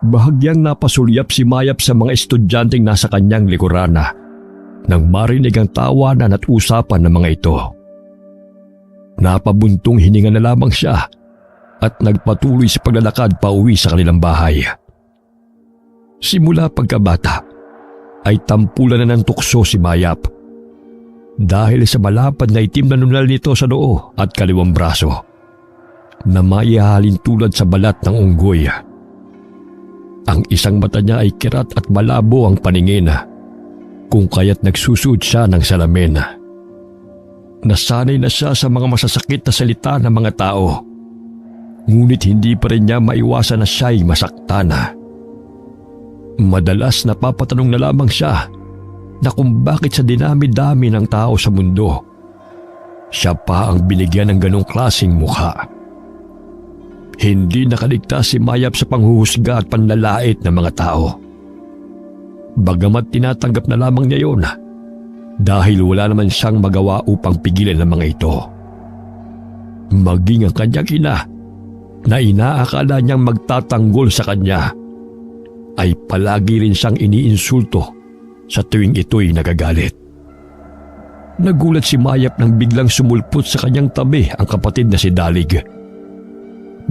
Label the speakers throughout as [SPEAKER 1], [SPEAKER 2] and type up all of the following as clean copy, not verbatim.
[SPEAKER 1] Bahagyang napasulyap si Mayap sa mga estudyanteng nasa kanyang likurana nang marinig ang tawanan at usapan ng mga ito. Napabuntong hininga na lamang siya at nagpatuloy sa paglalakad pauwi sa kanilang bahay. Simula pagkabata ay tampulan na ng tukso si Mayap dahil sa malapad na itim na nunal nito sa noo at kaliwang braso na maihahalin tulad sa balat ng unggoy. Ang isang mata niya ay kirat at malabo ang paningin, kung kaya't nagsusuot siya ng salamin. Nasanay na siya sa mga masasakit na salita ng mga tao, ngunit hindi pa rin niya maiwasan na siya'y masaktan. Madalas napapatanong na lamang siya na kung bakit sa dinami-dami ng tao sa mundo, siya pa ang binigyan ng ganong klaseng mukha. Hindi nakaligtas si Mayap sa panghuhusga at panlalait ng mga tao. Bagamat tinatanggap na lamang niya yun dahil wala naman siyang magawa upang pigilan ang mga ito. Maging ang kanyang ina na inaakala niyang magtatanggol sa kanya ay palagi rin siyang iniinsulto sa tuwing ito'y nagagalit. Nagulat si Mayap nang biglang sumulpot sa kanyang tabi ang kapatid na si Dalig.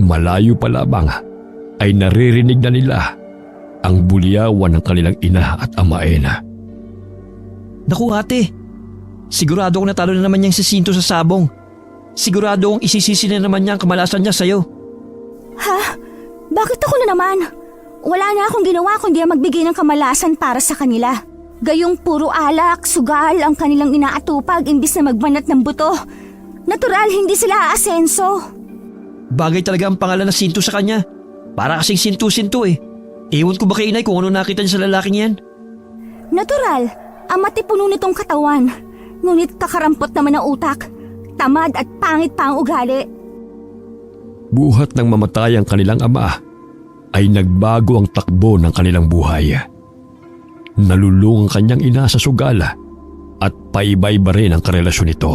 [SPEAKER 1] Malayo pa lamang ay naririnig na nila ang bulyawan ng kanilang ina at amain.
[SPEAKER 2] Naku ate, sigurado akong natalo na naman niyang si Sinto sa sabong. Sigurado akong isisisi na naman niya ang kamalasan niya sa'yo.
[SPEAKER 3] Ha? Bakit ako na naman? Wala na akong ginawa kundi ang magbigay ng kamalasan para sa kanila. Gayong puro alak, sugal ang kanilang inaatupag imbis na magbanat ng buto. Natural hindi sila aasenso.
[SPEAKER 2] Bagay talaga ang pangalan na Sinto sa kanya. Para kasing Sinto-Sinto eh. Ewan ko ba kay inay kung ano nakita niya sa lalaking yan?
[SPEAKER 3] Natural, ang matipuno nitong katawan. Ngunit kakarampot naman ang utak. Tamad at pangit pa ang ugali.
[SPEAKER 1] Buhat ng mamatay ang kanilang ama ay nagbago ang takbo ng kanilang buhay. Nalulung ang kanyang ina sa sugal at paiba-iba rin ang karelasyon nito.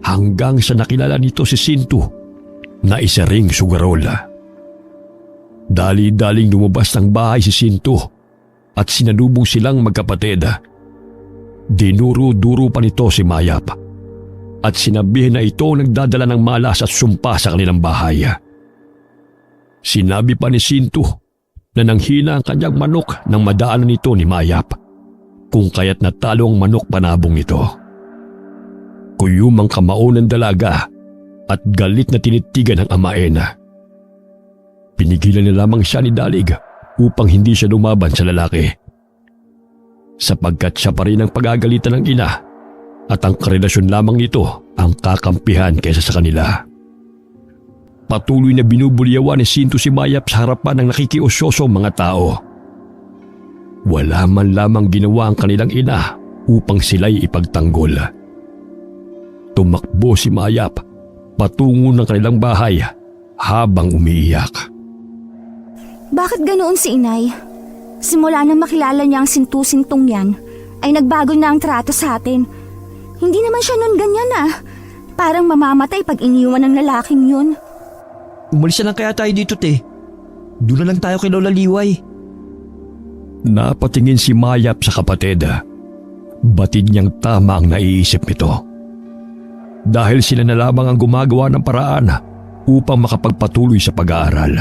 [SPEAKER 1] Hanggang sa nakilala nito si Sinto na isa ring sugarol. Dali-daling lumabas ng bahay si Sinto at sinalubong silang magkapatid. Dinuro-duro pa nito si Mayap at sinabihin na ito nagdadala ng malas at sumpa sa kanilang bahay. Sinabi pa ni Sinto na nanghina ang kanyang manok nang madaanan nito ni Mayap, kung kaya't natalo ang manok panabong nito. Kuyumang kamao ng dalaga at galit na tinitigan ng amain. Pinigilan na lamang siya ni Dalig upang hindi siya lumaban sa lalaki, sapagkat siya pa rin ang pagagalitan ng ina at ang karelasyon lamang nito ang kakampihan kaysa sa kanila. Patuloy na binubulyawan ni Sinto si Mayap sa harapan ng nakikiusyosong mga tao. Wala man lamang ginawa ang kanilang ina upang sila'y ipagtanggol. Tumakbo si Mayap patungo ng kanilang bahay habang umiiyak.
[SPEAKER 3] Bakit ganoon si inay? Simula nang makilala niya ang Sinto-Sintong yan, ay nagbago na ang trato sa atin. Hindi naman siya nun ganyan Parang mamamatay pag iniwan ng lalaking yun.
[SPEAKER 2] Umalis na lang kaya tayo dito te. Doon na lang tayo kay Lola Liway.
[SPEAKER 1] Napatingin si Mayap sa kapatid. Batid niyang tama ang naiisip nito. Dahil sila na lamang ang gumagawa ng paraan upang makapagpatuloy sa pag-aaral.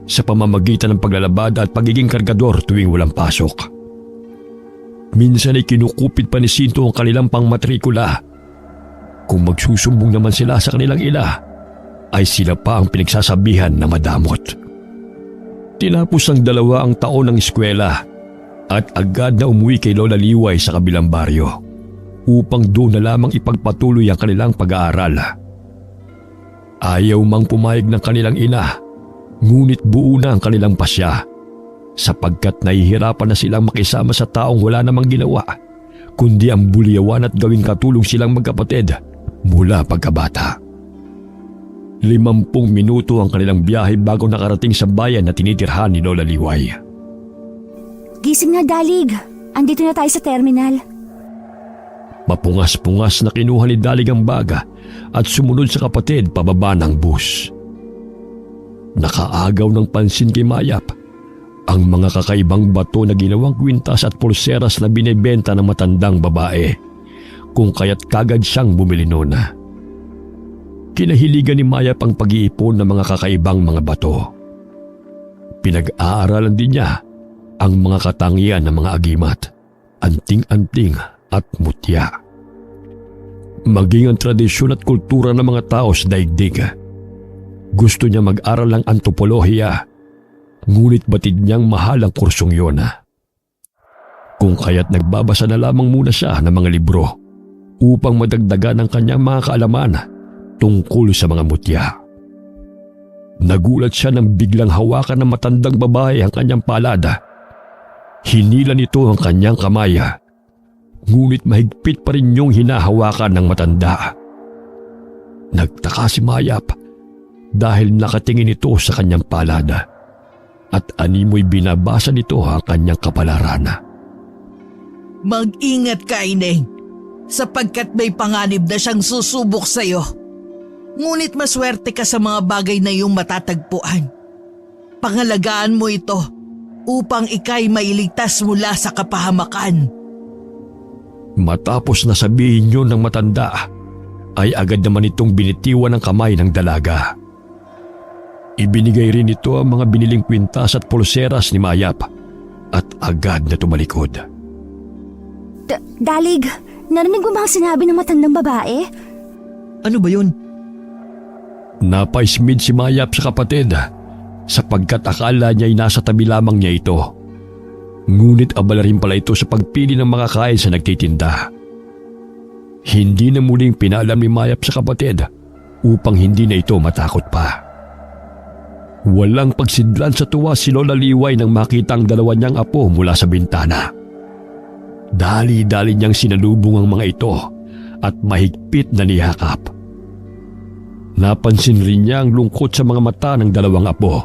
[SPEAKER 1] Sa pamamagitan ng paglalabad at pagiging kargador tuwing walang pasok. Minsan ay kinukupit pa ni Sinto ang kanilang pangmatrikula. Kung magsusumbong naman sila sa kanilang ina, ay sila pa ang pinagsasabihan na madamot. Tinapos ang 2 ang taon ng eskwela at agad na umuwi kay Lola Liway sa kabilang baryo upang doon na lamang ipagpatuloy ang kanilang pag-aaral. Ayaw mang pumayag ng kanilang ina, ngunit buo na ang kanilang pasya sapagkat nahihirapan na silang makisama sa taong wala namang ginawa kundi ang bulyawan at gawing katulong silang magkapatid mula pagkabata. 50 minuto ang kanilang biyahe bago nakarating sa bayan na tinitirhan ni Lola Liway.
[SPEAKER 3] Gising na, Dalig. Andito na tayo sa terminal.
[SPEAKER 1] Mapungas-pungas na kinuha ni Dalig ang baga at sumunod sa kapatid pababa ng bus. Nakaagaw ng pansin kay Mayap ang mga kakaibang bato na ginawang kwintas at pulseras na binebenta ng matandang babae, kung kaya't kagad siyang bumili noon. Kinahiligan ni Mayap ang pag-iipon ng mga kakaibang mga bato. Pinag-aaralan din niya ang mga katangian ng mga agimat, anting-anting at mutya. Maging ang tradisyon at kultura ng mga tao sa daigdig. Gusto niya mag-aral ng antropolohiya, ngunit batid niyang mahal ang kursong yun. Kung kaya't nagbabasa na lamang muna siya ng mga libro upang madagdagan ang kanyang mga kaalaman tungkol sa mga mutya. Nagulat siya nang biglang hawakan ng matandang babae ang kanyang palada. Hinila nito ang kanyang kamay, ngunit mahigpit pa rin yung hinahawakan ng matanda. Nagtaka si Mayap dahil nakatingin ito sa kanyang palada at animoy binabasa nito ang kanyang kapalaran.
[SPEAKER 4] Mag-ingat ka, Ineng, sapagkat may panganib na siyang susubok sa'yo. Ngunit maswerte ka sa mga bagay na iyong matatagpuan. Pangalagaan mo ito upang ika'y mailigtas mula sa kapahamakan.
[SPEAKER 1] Matapos na sabihin yun ng matanda, ay agad naman itong binitiwan ng kamay ng dalaga. Ibinigay rin ito ang mga biniling kwintas at pulseras ni Mayap at agad na tumalikod.
[SPEAKER 3] Dalig, narinig mo ba ang sinabi ng matandang babae?
[SPEAKER 2] Ano ba yun?
[SPEAKER 1] Napaismid si Mayap sa kapatid sapagkat akala niya'y nasa tabi lamang niya ito. Ngunit abala rin pala ito sa pagpili ng makakain sa nagtitinda. Hindi na muling pinaalam ni Mayap sa kapatid upang hindi na ito matakot pa. Walang pagsidlan sa tuwa si Lola Liway nang makita ang dalawa niyang apo mula sa bintana. Dali-dali niyang sinalubong ang mga ito at mahigpit na niyakap. Napansin rin niya ang lungkot sa mga mata ng dalawang apo,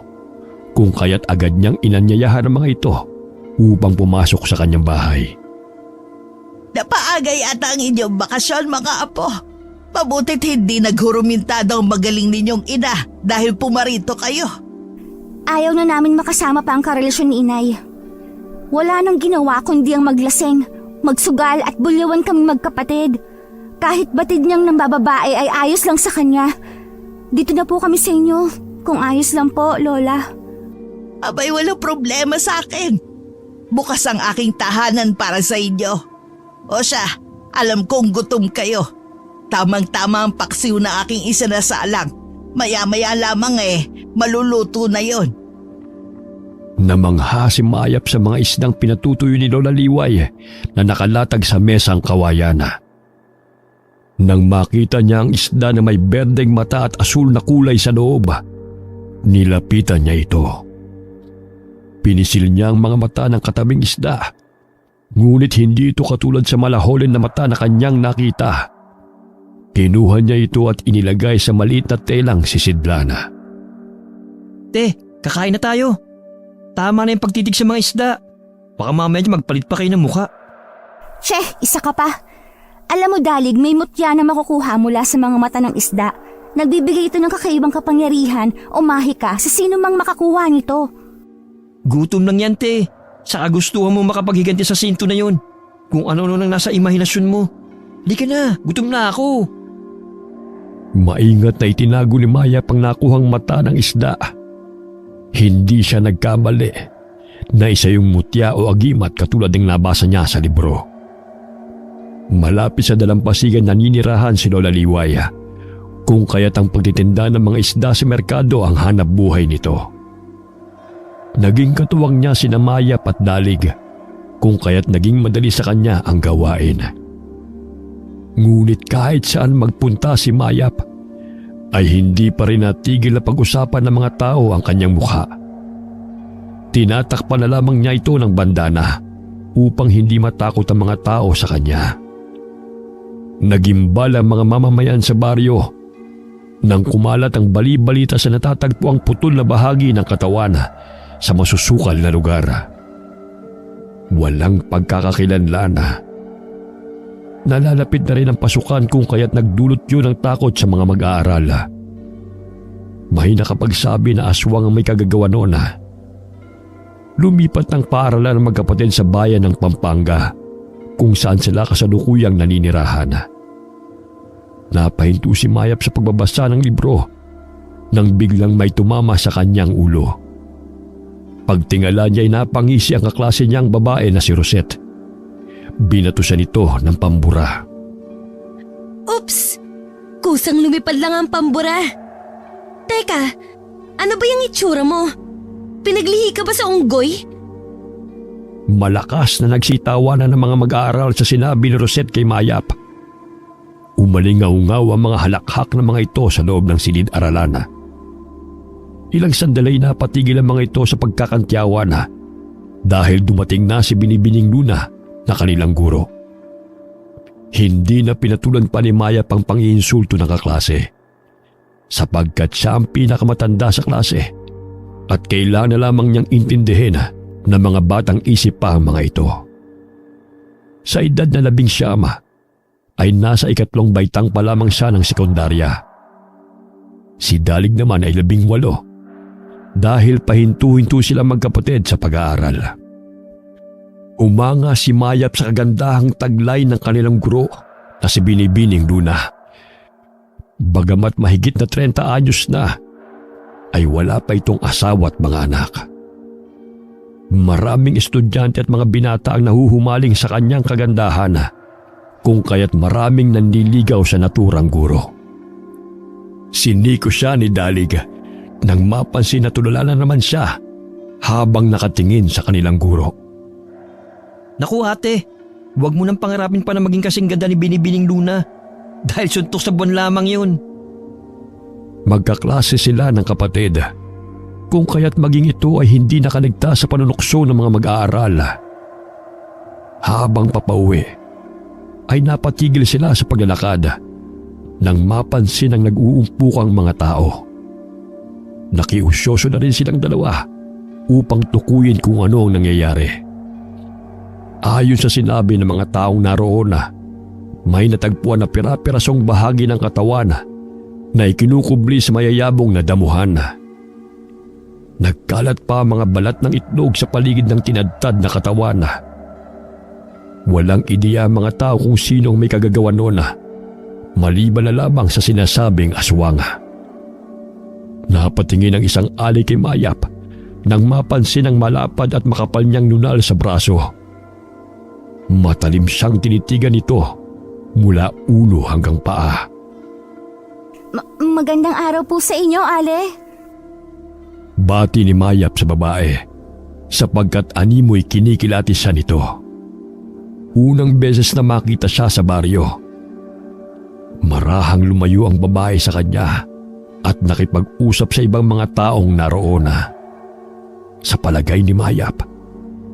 [SPEAKER 1] kung kaya't agad niyang inanyayahan ang mga ito upang pumasok sa kanyang bahay.
[SPEAKER 4] Napaagay ata ang inyong bakasyon, mga apo. Mabutit hindi naghurumintado ang magaling ninyong ina dahil pumarito kayo.
[SPEAKER 3] Ayaw na namin makasama pa ang karelasyon ni Inay. Wala nang ginawa kundi ang maglaseng, magsugal at bulyawan kami magkapatid. Kahit batid niyang nambababae ay ayos lang sa kanya. Dito na po kami sa inyo, kung ayos lang po, Lola.
[SPEAKER 4] Abay, walang problema sa akin. Bukas ang aking tahanan para sa inyo. O siya, alam kong gutom kayo. Tamang-tama ang paksiw na aking isinasalang. Maya-maya lamang maluluto na yon.
[SPEAKER 1] Namangha si Mayap sa mga isdang pinatutuyo ni Lola Liway na nakalatag sa mesang kawayan. Nang makita niya ang isda na may berdeng mata at asul na kulay sa loob, nilapitan niya ito. Pinisil niya ang mga mata ng katabing isda, ngunit hindi ito katulad sa malaholin na mata na kanyang nakita. Kinuha niya ito at inilagay sa maliit na telang sisidlana.
[SPEAKER 2] Te, kakain na tayo. Tama na yung pagtitig sa mga isda. Baka mamaya magpalit pa kayo ng mukha.
[SPEAKER 3] Che, isa ka pa. Alam mo, Dalig, may mutya na makukuha mula sa mga mata ng isda. Nagbibigay ito ng kakaibang kapangyarihan o mahika sa sino mang makakuha nito.
[SPEAKER 2] Gutom lang yan, te. Saka gustuhan mo makapaghiganti sa sinto na yun. Kung ano-ano nang nasa imahinasyon mo. Di ka na, gutom na ako.
[SPEAKER 1] Maingat na itinago ni Mayap ang nakuhang mata ng isda. Hindi siya nagkamali na isa yung mutya o agimat katulad ng nabasa niya sa libro. Malapit sa dalampasigan naninirahan si Lola Liway, kung kaya't ang pagtitinda ng mga isda sa merkado ang hanap buhay nito. Naging katuwang niya sina Mayap at Dalig, kung kaya't naging madali sa kanya ang gawain. Ngunit kahit saan magpunta si Mayap, ay hindi pa rin natigil na pag-usapan ng mga tao ang kanyang mukha. Tinatakpan na lamang niya ito ng bandana upang hindi matakot ang mga tao sa kanya. Nagimbal ang mga mamamayan sa baryo nang kumalat ang bali-balita sa natatagpo ang putol na bahagi ng katawan sa masusukal na lugar. Walang pagkakakilanlan. Nalalapit na rin ang pasukan kung kaya't nagdulot yun ng takot sa mga mag-aaral. May nakapagsabi na aswang ang may kagagawa noon Lumipat ng paaralan ng magkapatid sa bayan ng Pampanga kung saan sila kasalukuyang naninirahan. Napahinto si Mayap sa pagbabasa ng libro nang biglang may tumama sa kanyang ulo. Pagtingala niya ay napangisi ang kaklase niyang babae na si Rosette. Binato siya nito ng pambura.
[SPEAKER 5] Oops! Kusang lumipad lang ang pambura. Teka, ano ba yung itsura mo? Pinaglihi ka ba sa unggoy?
[SPEAKER 1] Malakas na nagsitawanan ng mga mag-aaral sa sinabi ni Rosette kay Mayap. Umalingaw-ngaw ang mga halakhak ng mga ito sa loob ng silid-aralan. Ilang sandali na patigil ang mga ito sa pagkakantyawan dahil dumating na si Binibining Luna na kanilang guro. Hindi na pinatulan pa ni Mayap ang pang-iinsulto ng kaklase sapagkat siya ang pinakamatanda sa klase at kailangan na lamang niyang intindihin na mga batang isip pa ang mga ito. Sa edad na 19 ay nasa 2 baitang pa lamang siya ng sekundarya. Si Dalig naman ay 18 dahil pahinto-hinto silang magkapatid sa pag-aaral. Umanga si Mayap sa kagandahang taglay ng kanilang guro na si Binibining Luna. Bagamat mahigit na 30 anyos na, ay wala pa itong asawa at mga anak. Maraming estudyante at mga binata ang nahuhumaling sa kanyang kagandahan, kung kaya't maraming nanliligaw sa naturang guro. Siniko siya ni Dalig nang mapansin na tulala na naman siya habang nakatingin sa kanilang guro.
[SPEAKER 2] Naku ate, huwag mo nang pangarapin pa na maging kasing ganda ni Binibining Luna dahil suntok sa buwan lamang yun.
[SPEAKER 1] Magkaklase sila ng kapatid, kung kaya't maging ito ay hindi nakaligtas sa panunukso ng mga mag-aaral. Habang papauwi, ay napatigil sila sa paglalakad nang mapansin ang nag-uumpukang mga tao. Nakiusyoso na rin silang dalawa upang tukuyin kung ano ang nangyayari. Ayon sa sinabi ng mga taong naroon may natagpuan na pira-pirasong bahagi ng katawan na ikinukubli sa mayayabong na damuhan. Nagkalat pa ang mga balat ng itlog sa paligid ng tinadtad na katawan. Walang ideya ang mga tao kung sino ang may kagagawa noon maliban na lamang sa sinasabing aswang. Napatingin ang isang alay kay Mayap nang mapansin ang malapad at makapal niyang nunal sa braso. Matalim siyang tinitigan nito mula ulo hanggang paa.
[SPEAKER 3] Magandang araw po sa inyo, Ale.
[SPEAKER 1] Bati ni Mayap sa babae sapagkat animoy kinikilati siya nito. Unang beses na makita siya sa baryo. Marahang lumayo ang babae sa kanya at nakipag-usap sa ibang mga taong naroon. Sa palagay ni Mayap,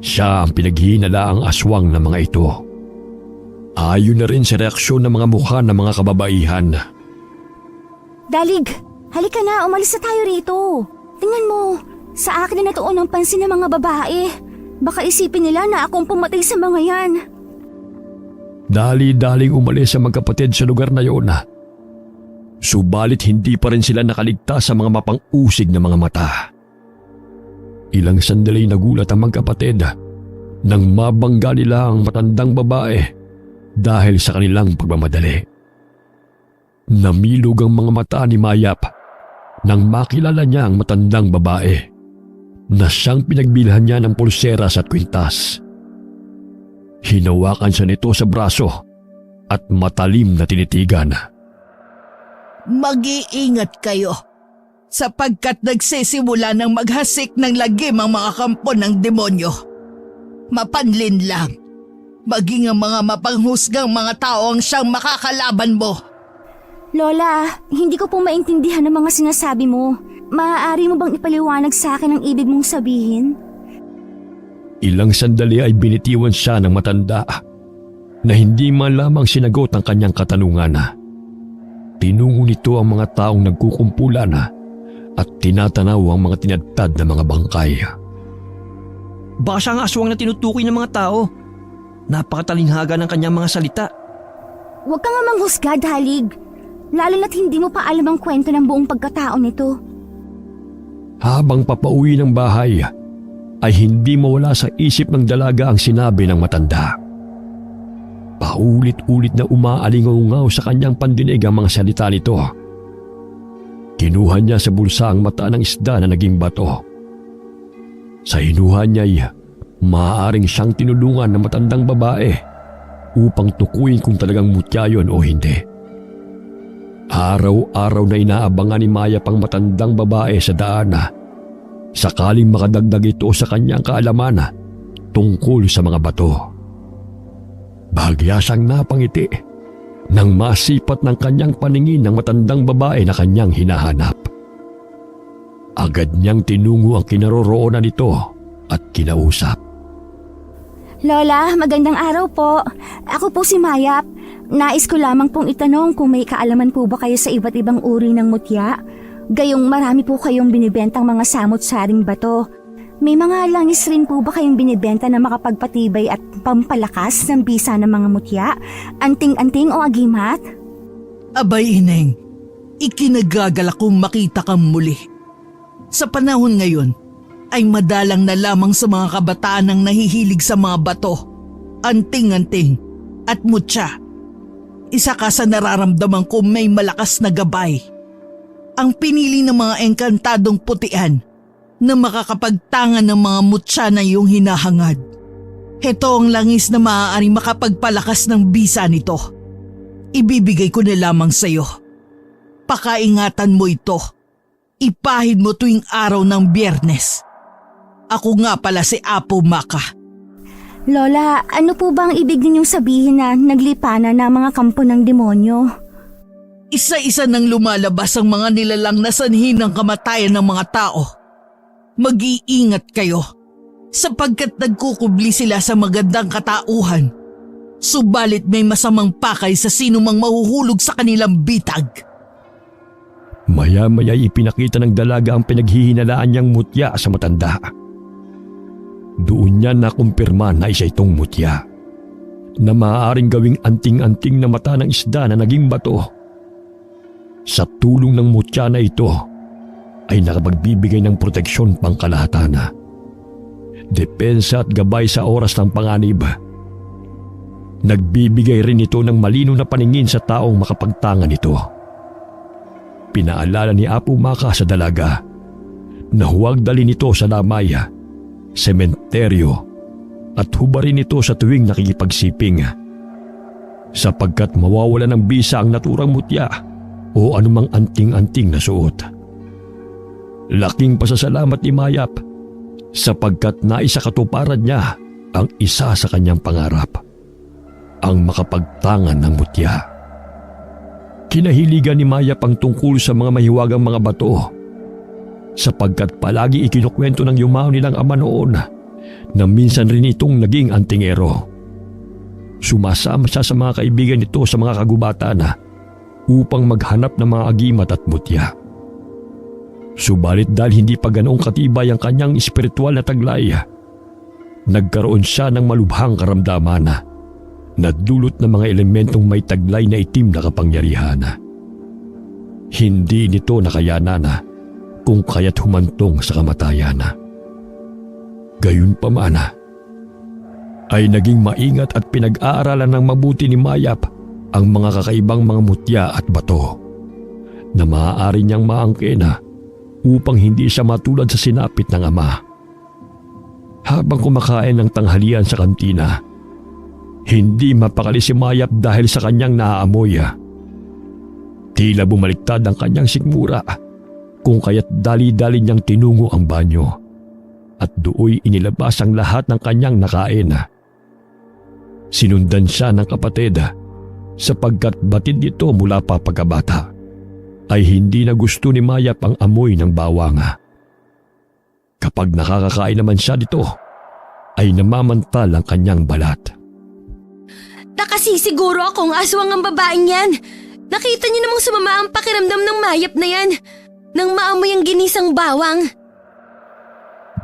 [SPEAKER 1] siya ang pinaghihinalaang aswang ng mga ito. Ayon na rin sa reaksyon ng mga mukha ng mga kababaihan.
[SPEAKER 3] Dalig, halika na, umalis na tayo rito. Tingnan mo, sa akin na natuon ang pansin ng mga babae. Baka isipin nila na akong pumatay sa mga yan.
[SPEAKER 1] Dali-daling umalis ang magkapatid sa lugar na yun. Subalit hindi pa rin sila nakaligtas sa mga mapang-usig na mga mata. Ilang sandali nagulat ang magkapatid nang mabangga nila ang matandang babae dahil sa kanilang pagmamadali. Namilog ang mga mata ni Mayap nang makilala niya ang matandang babae na siyang pinagbilhan niya ng pulseras at kwintas. Hinawakan siya nito sa braso at matalim na tinitigan.
[SPEAKER 4] Mag-iingat kayo sapagkat nagsisimula ng maghasik ng lagim ang mga kampo ng demonyo. Mapanlin lang, maging ang mga mapanghusgang mga tao ang siyang makakalaban mo.
[SPEAKER 3] Lola, hindi ko po maintindihan ang mga sinasabi mo. Maaari mo bang ipaliwanag sa akin ang ibig mong sabihin?
[SPEAKER 1] Ilang sandali ay binitiwan siya ng matanda na hindi man lamang sinagot ang kanyang katanungan. Tinungo nito ang mga taong nagkukumpulan at tinatanaw ang mga tinadtad na mga bangkay.
[SPEAKER 2] Baka siya ang aswang na tinutukoy ng mga tao. Napakatalinhaga ng kanyang mga salita.
[SPEAKER 3] Huwag ka nga manghusga, Dalig. Lalo na't hindi mo pa alam ang kwento ng buong pagkatao nito.
[SPEAKER 1] Habang papauwi ng bahay, ay hindi mawala sa isip ng dalaga ang sinabi ng matanda. Paulit-ulit na umaalingaw sa kanyang pandinig ang mga salita nito. Kinuha niya sa bulsa ang mata ng isda na naging bato. Sa hinuha niya'y maaaring siyang tinulungan ng matandang babae upang tukuyin kung talagang mutya yun o hindi. Araw-araw na inaabangan ni Maya pang matandang babae sa daan sakaling makadagdag ito sa kanyang kaalaman tungkol sa mga bato. Bahagya siyang napangiti nang masipat ng kanyang paningin ng matandang babae na kanyang hinahanap. Agad niyang tinungo ang kinaroroonan nito at kinausap.
[SPEAKER 3] Lola, magandang araw po. Ako po si Mayap. Nais ko lamang pong itanong kung may kaalaman po ba kayo sa iba't ibang uri ng mutya? Gayong marami po kayong binibentang mga samot-saring bato. May mga langis rin po ba kayong binibenta na makapagpatibay at pampalakas ng bisa ng mga mutya? Anting-anting o agimat?
[SPEAKER 4] Abay, Ineng, ikinagagalak kong makita kang muli. Sa panahon ngayon, ay madalang na lamang sa mga kabataan ang nahihilig sa mga bato, anting-anting at mutya. Isa ka sa nararamdaman ko may malakas na gabay. Ang pinili ng mga engkantadong putian na makakapagtangan ng mga mutya na iyong hinahangad. Heto ang langis na maaaring makapagpalakas ng bisa nito. Ibibigay ko na lamang sa iyo. Pakaingatan mo ito. Ipahid mo tuwing araw ng Biyernes. Ako nga pala si Apo Maka.
[SPEAKER 3] Lola, ano po bang ibig ninyong sabihin na naglipana na mga kampo ng demonyo?
[SPEAKER 4] Isa-isa nang lumalabas ang mga nilalang na sanhi ng kamatayan ng mga tao. Mag-iingat kayo sapagkat nagkukubli sila sa magandang katauhan. Subalit may masamang pakay sa sinumang mahuhulog sa kanilang bitag.
[SPEAKER 1] Maya-maya ipinakita ng dalaga ang pinaghihinalaan niyang mutya sa matanda. Doon niya nakumpirma na isa itong mutya na maaaring gawing anting-anting na mata ng isda na naging bato. Sa tulong ng mutya na ito ay nakapagbibigay ng proteksyon pangkalahatan, depensa at gabay sa oras ng panganib. Nagbibigay rin ito ng malinaw na paningin sa taong makapagtangan nito. Pinaalala ni Apo Maka sa dalaga na huwag dalhin ito sa lamay, sementeryo at hubarin ito sa tuwing nakikipagsiping sapagkat mawawala ng bisa ang naturang mutya o anumang anting-anting na suot. Laking pasasalamat ni Mayap sapagkat naisakatuparan niya ang isa sa kanyang pangarap, ang makapagtangan ng mutya. Kinahiligan ni Mayap ang tungkol sa mga mahiwagang mga bato sapagkat palagi ikinukwento ng yumao nilang ama noon na minsan rin itong naging antingero. Sumasama siya sa mga kaibigan nito sa mga kagubatan upang maghanap ng mga agimat at mutya. Subalit dahil hindi pa ganoong katibay ang kanyang espiritual na taglay, nagkaroon siya ng malubhang karamdaman na dulot ng mga elementong may taglay na itim na kapangyarihan. Hindi nito nakayanan kung kaya't humantong sa kamatayan. Gayunpaman, ay naging maingat at pinag-aaralan ng mabuti ni Mayap ang mga kakaibang mga mutya at bato na maaari niyang maangkin upang hindi siya matulad sa sinapit ng ama. Habang kumakain ng tanghalian sa kantina, hindi mapakali si Mayap dahil sa kanyang naaamoy. Tila bumaliktad ang kanyang sikmura kung kaya't dali-dali niyang tinungo ang banyo at dooy inilabas ang lahat ng kanyang nakain. Sinundan siya ng kapatid sapagkat batid nito mula pa pagkabata ay hindi na gusto ni Mayap ang amoy ng bawang. Kapag nakakakain naman siya dito, ay namamantal ang kanyang balat.
[SPEAKER 5] Nakasisiguro akong aswang ang babaeng yan. Nakita niyo namang sumama ang pakiramdam ng Mayap na yan nang maamoy ang ginisang bawang.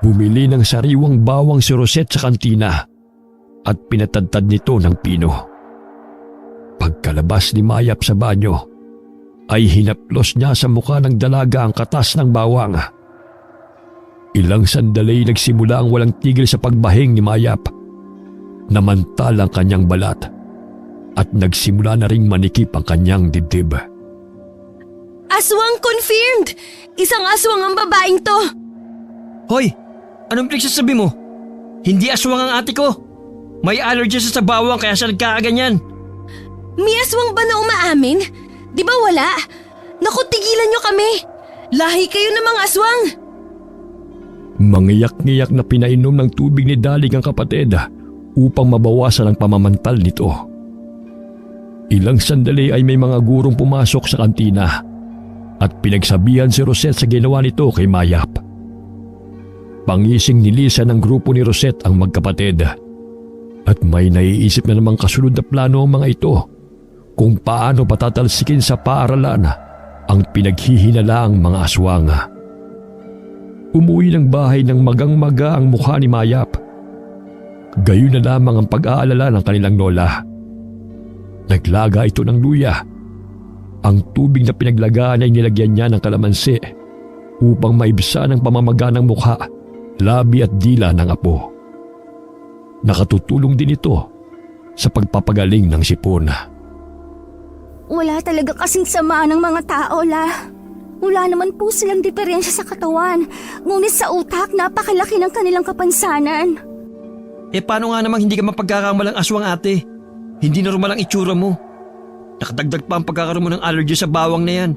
[SPEAKER 1] Bumili ng sariwang bawang si Rosette sa kantina at pinatadtad nito ng pino. Pagkalabas ni Mayap sa banyo, ay hinaplos niya sa mukha ng dalaga ang katas ng bawang. Ilang sandali nagsimula ang walang tigil sa pagbahing ni Mayap. Namantalang kanyang balat at nagsimula na ring manikip ang kanyang dibdib.
[SPEAKER 5] Aswang confirmed! Isang aswang ang babaeng to!
[SPEAKER 2] Hoy! Anong pinagsasabi mo? Hindi aswang ang ate ko. May allergy sa bawang kaya siya nagkakaganyan.
[SPEAKER 5] May aswang ba na umaamin? Di ba wala? Naku, tigilan nyo kami! Lahi kayo ng mga aswang!
[SPEAKER 1] Mangiyak-ngiyak na pinainom ng tubig ni Dalig ang kapatid upang mabawasan ang pamamantal nito. Ilang sandali ay may mga gurong pumasok sa kantina at pinagsabihan si Rosette sa ginawa nito kay Mayap. Pangising nilisan ng grupo ni Rosette ang magkapatid at may naiisip na namang kasunod na plano ang mga ito kung paano patatalsikin sa paaralan ang pinaghihinalaang mga aswang. Umuwi ng bahay ng magang-maga ang mukha ni Mayap. Gayon na lamang ang pag-aalala ng kanilang lola. Naglaga ito ng luya. Ang tubig na pinaglagaan ay nilagyan niya ng kalamansi upang maibsan ang pamamaga ng mukha, labi at dila ng apo. Nakatutulong din ito sa pagpapagaling ng sipon.
[SPEAKER 3] Wala talaga kasing sama ng mga tao, La. Wala naman po silang diferensya sa katawan, ngunit sa utak napakalaki ng kanilang kapansanan.
[SPEAKER 2] Paano nga namang hindi ka mapagkakamalang aswang ate? Hindi normal ang itsura mo. Nakadagdag pa ang pagkakaroon mo ng allergy sa bawang na yan.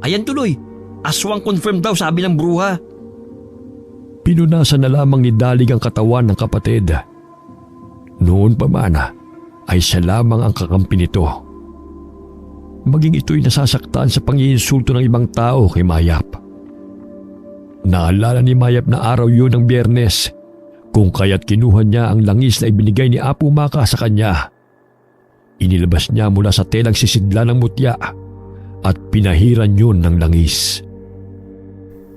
[SPEAKER 2] Ayan tuloy, aswang confirmed daw sabi ng bruha.
[SPEAKER 1] Pinunasan na lamang ni Dalig ang katawan ng kapatid. Noon pa man ay siya lamang ang kakampi nito. Maging ito'y nasasaktan sa pangiinsulto ng ibang tao kay Mayap. Naalala ni Mayap na araw yun ng Biyernes kung kaya't kinuha niya ang langis na ibinigay ni Apo Maka sa kanya. Inilabas niya mula sa telang sisidla ng mutya at pinahiran yun ng langis.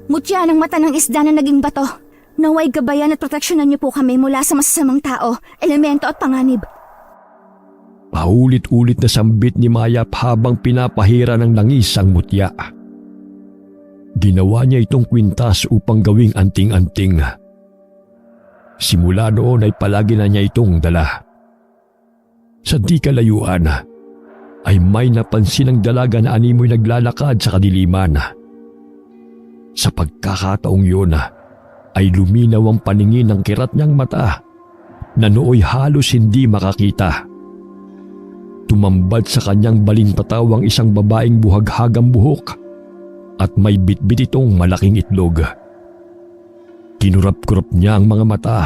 [SPEAKER 3] Mutya ng mata ng isda na naging bato. Naway gabayan at proteksyonan niyo po kami mula sa masasamang tao, elemento at panganib.
[SPEAKER 1] Paulit-ulit na sambit ni Mayap habang pinapahira ng langis ang mutya. Ginawa niya itong kwintas upang gawing anting-anting. Simula noon ay palagi na niya itong dala. Sa di kalayuan ay may napansin ang dalaga na animoy naglalakad sa kadiliman. Sa pagkakataong yun ay luminaw ang paningin ng kirat niyang mata na nooy halos hindi makakita. Tumambad sa kanyang balinpataw ang isang babaeng buhaghagang buhok at may bitbit itong malaking itlog. Kinurap-kurap niya ang mga mata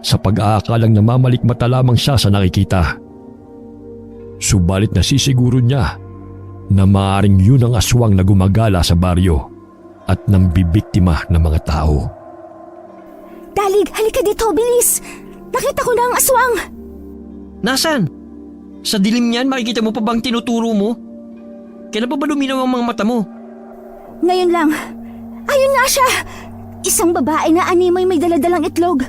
[SPEAKER 1] sa pag-aakalang namamalikmata lamang siya sa nakikita. Subalit nasisiguro niya na maaaring yun ang aswang na gumagala sa baryo at nang bibiktima ng mga tao.
[SPEAKER 3] Dalig, halika dito, bilis! Nakita ko na ang aswang!
[SPEAKER 2] Nasaan? Sa dilim niyan makikita mo pa bang tinuturo mo? Kailan pa ba luminaw ang mga mata mo?
[SPEAKER 3] Ngayon lang. Ayun nga siya! Isang babae na animoy may daladalang itlog.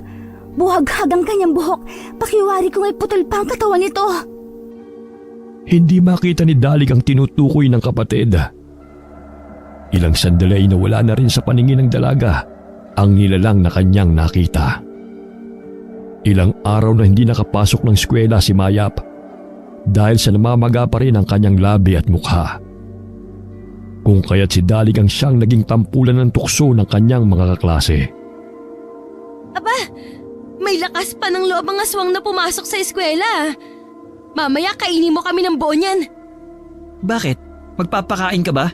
[SPEAKER 3] Buhaghag ang kanyang buhok. Pakiwari kung may putol pa ang katawan nito.
[SPEAKER 1] Hindi makita ni Dalig ang tinutukoy ng kapatid. Ilang sandali ay nawala na rin sa paningin ng dalaga ang nilalang na kanyang nakita. Ilang araw na hindi nakapasok ng eskwela si Mayap dahil sa namamaga pa rin ang kanyang labi at mukha. Kung kaya't si Dalig ang siyang naging tampulan ng tukso ng kanyang mga kaklase.
[SPEAKER 5] Aba, may lakas pa ng loob ang aswang na pumasok sa eskwela. Mamaya kainin mo kami ng buo niyan.
[SPEAKER 2] Bakit? Magpapakain ka ba?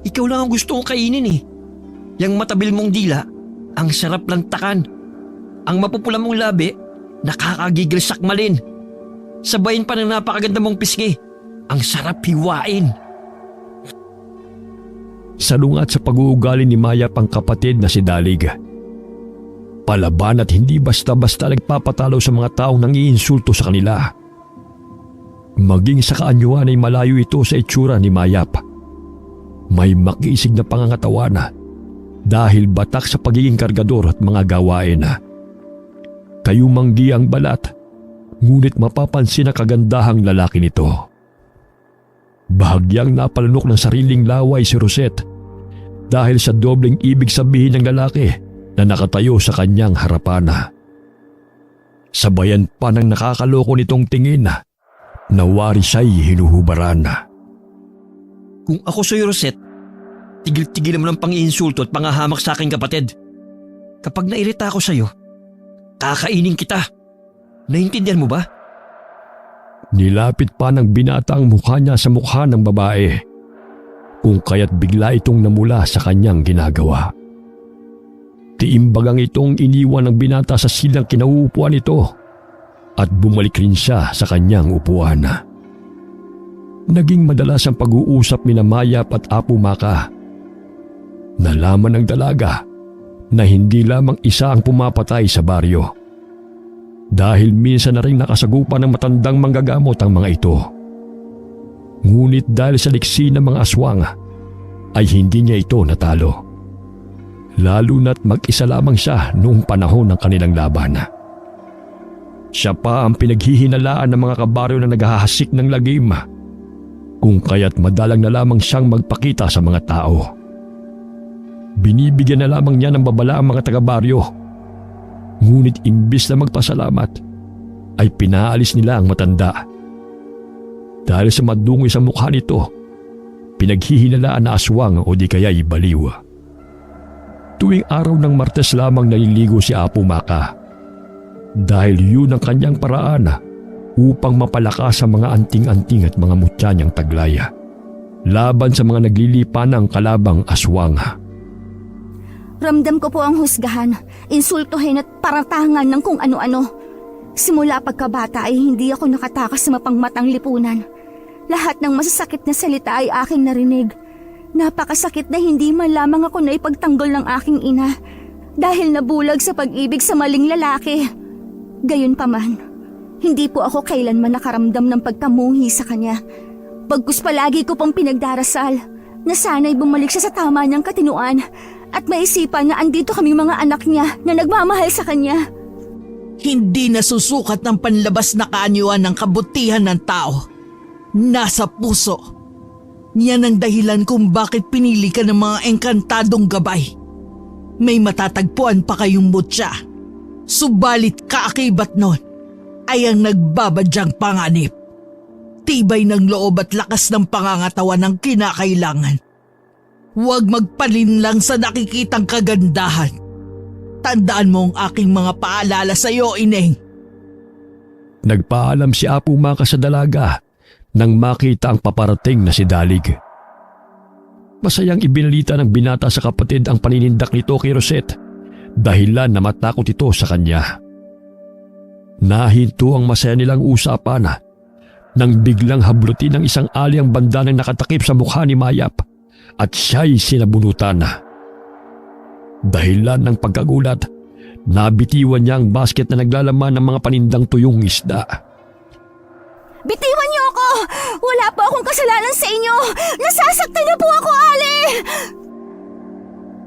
[SPEAKER 2] Ikaw lang ang gusto kong kainin eh. Yang matabil mong dila, ang sarap lantakan. Ang mapupula mong labi, nakakagigil sakmalin. Sabayin pa ng napakaganda mong pisngi. Ang sarap hiwain.
[SPEAKER 1] Salungat sa pag-uugali ni Mayap ang kapatid na si Dalig. Palaban at hindi basta-basta nagpapatalo sa mga taong nangiinsulto sa kanila. Maging sa kaanyuan ay malayo ito sa itsura ni Mayap. May makiisig na pangangatawan dahil batak sa pagiging kargador at mga gawain. Kayumanggi ang balat, ngunit mapapansin na kagandahang lalaki nito. Bahagyang napalanok ng sariling laway si Rosette dahil sa dobleng ibig sabihin ng lalaki na nakatayo sa kanyang harapan. Sabayan pa ng nakakaloko nitong tingin na wari siya'y hinuhubaran.
[SPEAKER 2] Kung ako sa'yo, Rosette, tigil-tigilan mo ng pang-iinsulto at pangahamak sa aking kapatid. Kapag nairita ako sa'yo, kakainin kita. Naintindihan mo ba?
[SPEAKER 1] Nilapit pa ng binata ang mukha niya sa mukha ng babae, kung kaya't bigla itong namula sa kanyang ginagawa. Tiimbagang itong iniwan ng binata sa silang kinauupuan nito at bumalik rin siya sa kanyang upuan. Naging madalas ang pag-uusap ni Mayap at Apo Maka. Nalaman ng dalaga na hindi lamang isa ang pumapatay sa baryo, dahil minsan na rin nakasagupan ng matandang manggagamot ang mga ito. Ngunit dahil sa liksi ng mga aswang ay hindi niya ito natalo. Lalo na't mag-isa lamang siya noong panahon ng kanilang laban. Siya pa ang pinaghihinalaan ng mga kabaryo na naghahasik ng lagim, kung kaya't madalang na lamang siyang magpakita sa mga tao. Binibigyan na lamang niya ng babala ang mga taga-baryo, ngunit imbis na magpasalamat ay pinaalis nila ang matanda. Dahil sa madungoy sa mukha nito, pinaghihinalaan na aswang o di kaya'y baliw. Tuwing araw ng Martes lamang naliligo si Apo Maka, dahil yun ang kanyang paraan upang mapalakas ang mga anting-anting at mga mutya niyang taglaya laban sa mga naglilipan ng kalabang aswang.
[SPEAKER 3] Ramdam ko po ang husgahan, insultuhin at paratangan ng kung ano-ano. Simula pagkabata ay hindi ako nakatakas sa mapangmatang lipunan. Lahat ng masasakit na salita ay aking narinig. Napakasakit na hindi man lamang ako na ipagtanggol ng aking ina dahil nabulag sa pag-ibig sa maling lalaki. Gayunpaman, hindi po ako kailanman nakaramdam ng pagkamuhi sa kanya. Bagkus palagi ko pong pinagdarasal na sana'y bumalik siya sa tama niyang katinuan at maisipan na andito kami mga anak niya na nagmamahal sa kanya.
[SPEAKER 4] Hindi nasusukat ng panlabas na kaanyuan ng kabutihan ng tao. Nasa puso. Yan ang dahilan kung bakit pinili ka ng mga engkantadong gabay. May matatagpuan pa kayong mutya. Subalit kaakibat nun ay ang nagbabadyang panganib. Tibay ng loob at lakas ng pangangatawan ang kinakailangan. Huwag magpalinlang sa nakikitang kagandahan. Tandaan mo ang aking mga paalala sa iyo, Ineng.
[SPEAKER 1] Nagpaalam si Apo Maka sa dalaga nang makita ang paparating na si Dalig. Masayang ibinalita ng binata sa kapatid ang paninindak nito kay Rosette, dahilan na matakot ito sa kanya. Nahinto ang masaya nilang usapan nang biglang hablutin ng isang ali ang banda na nakatakip sa mukha ni Mayap at siya'y sinabunutan. Dahilan ng pagkagulat, nabitiwan niya ang basket na naglalaman ng mga panindang tuyong isda.
[SPEAKER 3] Bitiwan niyo ako! Wala po akong kasalanan sa inyo! Nasasaktan na po ako, Ali!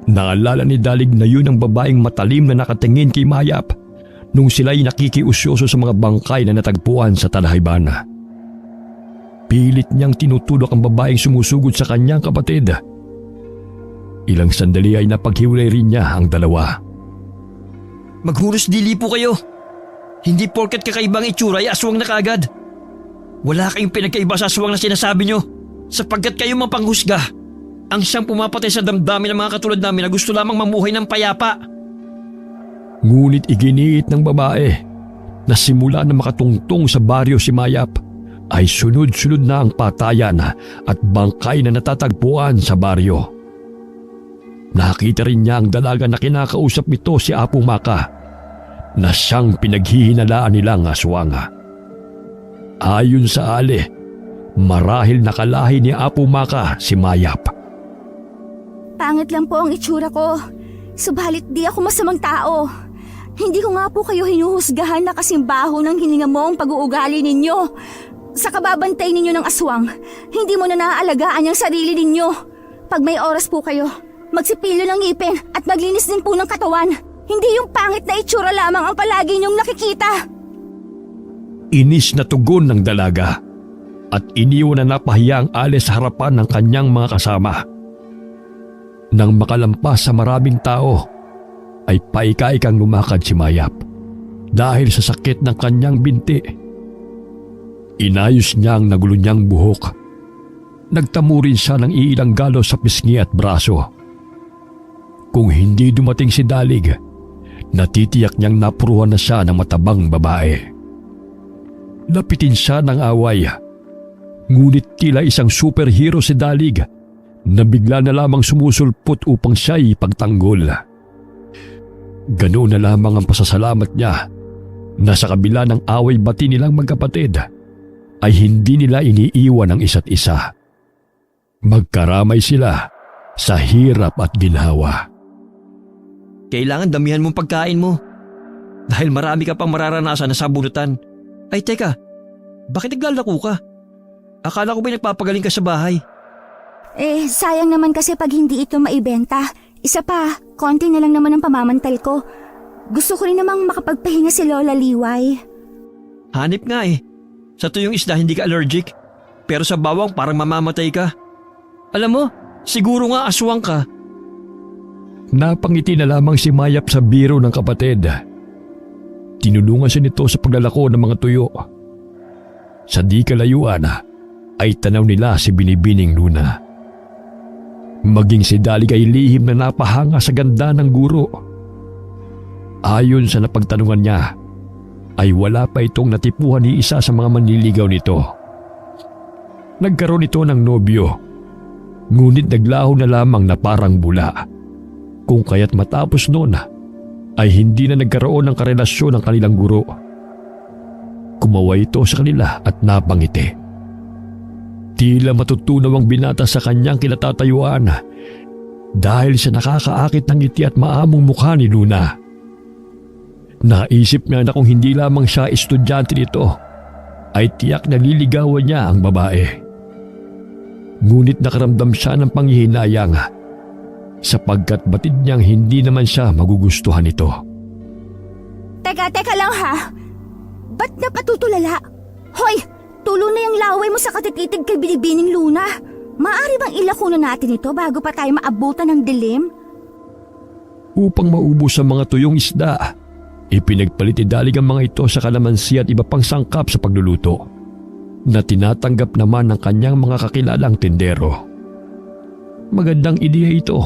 [SPEAKER 1] Naalala ni Dalig na yun ang babaeng matalim na nakatingin kay Mayap nung sila'y nakikiusyoso sa mga bangkay na natagpuan sa talahibana. Pilit niyang tinutulok ang babaeng sumusugod sa kanyang kapatid. Ilang sandali ay napaghiwalay rin niya ang dalawa.
[SPEAKER 2] Maghulos dili po kayo. Hindi porket kakaibang itsura ay aswang na kaagad. Wala kayong pinagkaiba sa aswang na sinasabi nyo, sapagkat kayo mga panghusga ang siyang pumapatay sa damdamin ng mga katulad namin na gusto lamang mamuhay ng payapa.
[SPEAKER 1] Ngunit iginiit ng babae na simula na makatungtong sa baryo si Mayap ay sunod-sunod na ang patayan at bangkay na natatagpuan sa baryo. Nakita rin niya ang dalaga na kinakausap nito si Apo Maka na siyang pinaghihinalaan nilang aswang. Ayon sa ali, marahil nakalahi ni Apo Maka si Mayap.
[SPEAKER 3] Pangit lang po ang itsura ko, subalit di ako masamang tao. Hindi ko nga po kayo hinuhusgahan na kasimbaho ng hininga mo ang pag-uugali ninyo. Sa kababantay ninyo ng aswang, hindi mo na naaalagaan yung sarili ninyo. Pag may oras po kayo, magsipilyo ng ngipin at maglinis din po ng katawan. Hindi yung pangit na itsura lamang ang palagi niyong nakikita.
[SPEAKER 1] Inis na tugon ng dalaga at iniwan na napahiya ang ali sa harapan ng kanyang mga kasama. Nang makalampas sa maraming tao, ay paika-ikang lumakad si Mayap dahil sa sakit ng kanyang binti. Inayos niya ang nagulo niyang buhok. Nagtamo rin siya ng iilang galo sa pisngi at braso. Kung hindi dumating si Dalig, natitiyak niyang napuruhan na siya ng matabang babae. Lapitin siya ng away, ngunit tila isang superhero si Dalig na bigla na lamang sumusulpot upang siya'y ipagtanggol. Ganoon na lamang ang pasasalamat niya na sa kabila ng away-bati nilang magkapatid ay hindi nila iniiwan ang isa't isa. Magkaramay sila sa hirap at ginhawa.
[SPEAKER 2] Kailangan damihan mong pagkain mo. Dahil marami ka pang mararanasan na sabunutan. Ay teka, bakit naglalako ka? Akala ko ba'y nagpapagaling ka sa bahay?
[SPEAKER 3] Sayang naman kasi pag hindi ito maibenta. Isa pa, konti na lang naman ang pamamantal ko. Gusto ko rin namang makapagpahinga si Lola Liway.
[SPEAKER 2] Hanip nga eh. Sa tuyong isda hindi ka allergic. Pero sa bawang parang mamamatay ka. Alam mo, siguro nga aswang ka.
[SPEAKER 1] Napangiti na lamang si Mayap sa biro ng kapatid. Tinulungan siya nito sa paglalako ng mga tuyo. Sa di kalayuan ay tanaw nila si Binibining Luna. Maging si Dalig ay lihim na napahanga sa ganda ng guro. Ayon sa napagtanungan niya, ay wala pa itong natipuhan ni isa sa mga manliligaw nito. Nagkaroon ito ng nobyo, ngunit naglaho na lamang na parang bula. Kung kaya't matapos noon ay hindi na nagkaroon ng karelasyon ng kanilang guro. Kumaway ito sa kanila at napangiti. Tila matutunaw ang binata sa kanyang kinatatayuan dahil sa nakakaakit ng ngiti at maamong mukha ni Luna. Naisip niya na kung hindi lamang siya estudyante nito, ay tiyak na liligawan niya ang babae. Ngunit nakaramdam siya ng panghihinayang sapagkat batid niyang hindi naman siya magugustuhan nito.
[SPEAKER 3] Teka lang ha. Ba't napatutulala? Hoy! Tulo na yung laway mo sa katititig kay Binibining Luna. Maaari bang ilako na natin ito bago pa tayo maabutan ng dilim?
[SPEAKER 1] Upang maubos ang mga tuyong isda, ipinagpalit ni Dalig ang mga ito sa kalamansi at iba pang sangkap sa pagluluto na tinatanggap naman ng kanyang mga kakilalang tindero. Magandang ideya ito,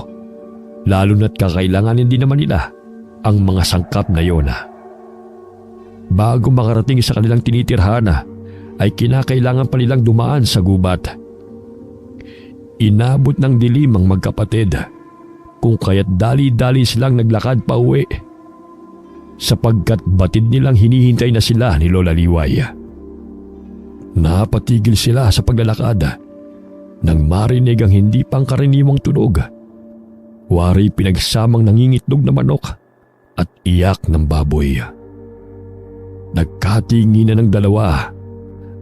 [SPEAKER 1] lalo na't kakailanganin din naman nila ang mga sangkap na yon. Bago makarating sa kanilang tinitirhan, ay kinakailangan pa nilang dumaan sa gubat. Inabot ng dilim ang magkapatid, kung kaya't dali-dali silang naglakad pa uwi, sapagkat batid nilang hinihintay na sila ni Lola Liway. Napatigil sila sa paglalakad nang marinig ang hindi pangkaraniwang tunog. Wari pinagsamang nangingitlog na manok at iyak ng baboy. Nagkatinginan ng dalawa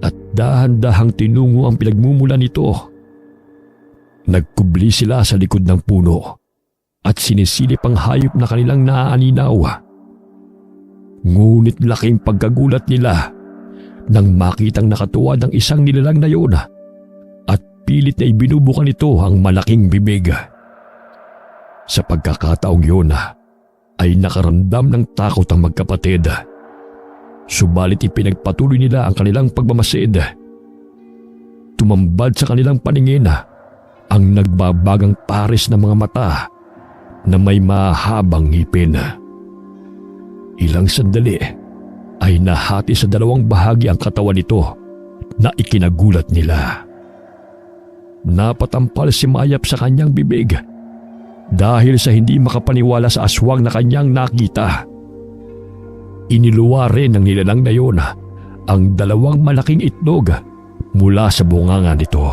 [SPEAKER 1] at dahan-dahang tinungo ang pinagmumula nito. Nagkubli sila sa likod ng puno at sinisilip ang hayop na kanilang naaaninaw. Ngunit laking pagkagulat nila nang makitang nakatuwad ang isang nilalang na yun at pilit na ibinubukan nito ang malaking bibig. Sa pagkakataong yun ay nakaramdam ng takot ang magkapatid. Subalit ipinagpatuloy nila ang kanilang pagmamasid. Tumambad sa kanilang paningin ang nagbabagang pares ng mga mata na may mahabang ngipin. Ilang sandali ay nahati sa dalawang bahagi ang katawan nito na ikinagulat nila. Napatampal si Mayap sa kanyang bibig dahil sa hindi makapaniwala sa aswang na kanyang nakita. Iniluwa rin ng nilalang na yun ang dalawang malaking itlog mula sa bunganga nito.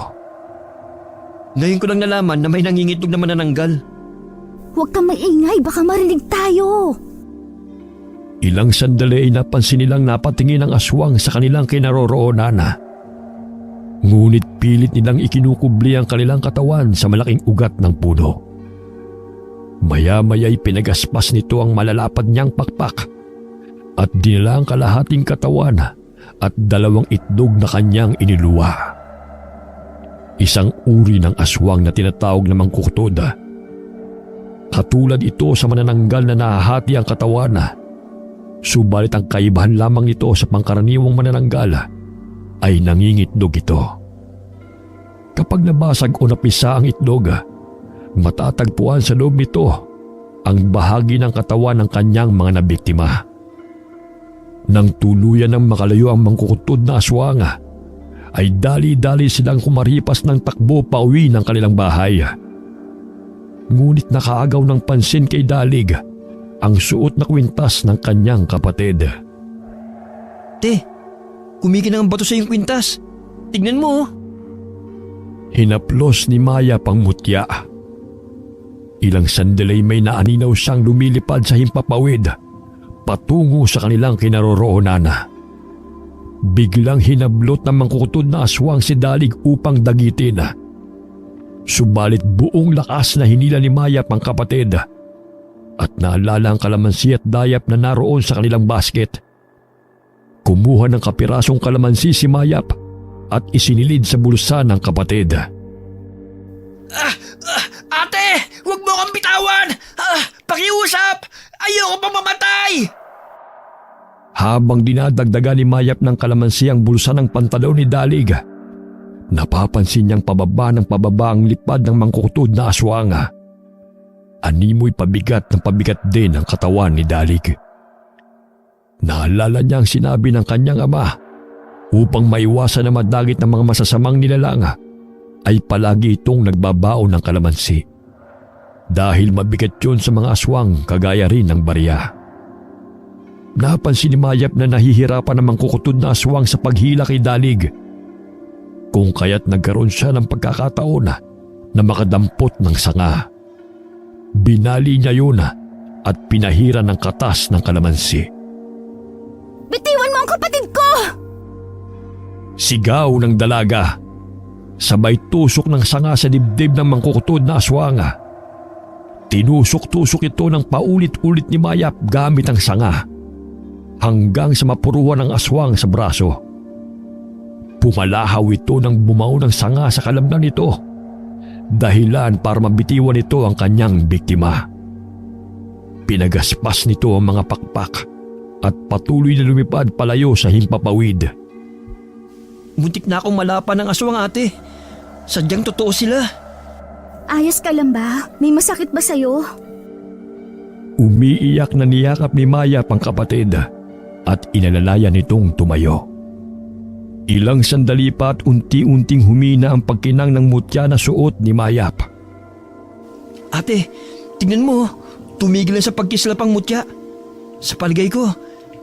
[SPEAKER 2] Ngayon ko lang nalaman na may nangingitlog na manananggal.
[SPEAKER 3] Huwag kang maingay, baka marinig tayo.
[SPEAKER 1] Ilang sandali ay napansin nilang napatingin ang aswang sa kanilang kinaroroonan. Ngunit pilit nilang ikinukubli ang kanilang katawan sa malaking ugat ng puno. Maya-maya'y pinagaspas nito ang malalapad niyang pakpak at dinala ang kalahating katawan at dalawang itlog na kanyang iniluwa. Isang uri ng aswang na tinatawag na mangkukutod. Katulad ito sa manananggal na nahahati ang katawan. Subalit ang kaibahan lamang nito sa pangkaraniwang manananggal ay nangingitlog ito. Kapag nabasag o napisa ang itlog, matatagpuan sa loob nito ang bahagi ng katawan ng kanyang mga nabiktima. Nang tuluyan ng makalayo ang mangkukutod na aswang, ay dali-dali silang kumaripas ng takbo pauwi ng kanilang bahay. Ngunit nakaagaw ng pansin kay Dalig ang suot na kwintas ng kanyang kapatid.
[SPEAKER 2] Te, kumikinang ang bato sa iyong kwintas. Tignan mo.
[SPEAKER 1] Hinaplos ni Maya pang mutya. Ilang sandali may naaninaw siyang lumilipad sa himpapawid patungo sa kanilang kinaroroonan. Biglang hinablot ng mangkukutod na aswang si Dalig upang dagitin. Subalit buong lakas na hinila ni Maya pang kapatid at naalala ang kalamansi at dayap na naroon sa kanilang basket. Kumuha ng kapirasong kalamansi si Mayap at isinilid sa bulsa ng kapatid.
[SPEAKER 2] Ate, huwag mo kang bitawan! Pakiusap! Ayoko pa mamatay!
[SPEAKER 1] Habang dinadagdagan ni Mayap ng kalamansi ang bulsa ng pantalon ni Dalig, napapansin niyang pababa ng pababa ang lipad ng mangkukutod na aswang. Animoy pabigat ng pabigat din ang katawan ni Dalig. Naalala niya ang sinabi ng kanyang ama upang maiwasan na madagit ng mga masasamang nilalang ay palagi itong nagbabaon ng kalamansi. Dahil mabigat yun sa mga aswang kagaya rin ng barya. Napansin ni Mayap na nahihirapan ang mangkukutod na aswang sa paghila kay Dalig. Kung kaya't nagkaroon siya ng pagkakataon na makadampot ng sanga. Binali niya yun at pinahira ng katas ng kalamansi.
[SPEAKER 3] Bitiwan mo ang kapatid ko!
[SPEAKER 1] Sigaw ng dalaga. Sabay tusok ng sanga sa dibdib ng mangkukutod na aswang. Tinusok-tusok ito ng paulit-ulit ni Mayap gamit ang sanga hanggang sa mapuruhan ng aswang sa braso. Pumalahaw ito nang bumao ng sanga sa kalamnan nito, dahilan para mabitiwan ito ang kanyang biktima. Pinagaspas nito ang mga pakpak at patuloy na lumipad palayo sa himpapawid.
[SPEAKER 2] Muntik na akong malapan ng aswang, ate. Sadyang totoo sila.
[SPEAKER 3] Ayos ka lang ba? May masakit ba sa'yo?
[SPEAKER 1] Umiiyak na niyakap ni Maya pang kapatid at inalalayan nitong tumayo. Ilang sandali pa at unti-unting humina ang pagkinang ng mutya na suot ni Mayap.
[SPEAKER 2] Ate, tingnan mo. Tumigil na sa pagkislap ang mutya. Sa palagay ko,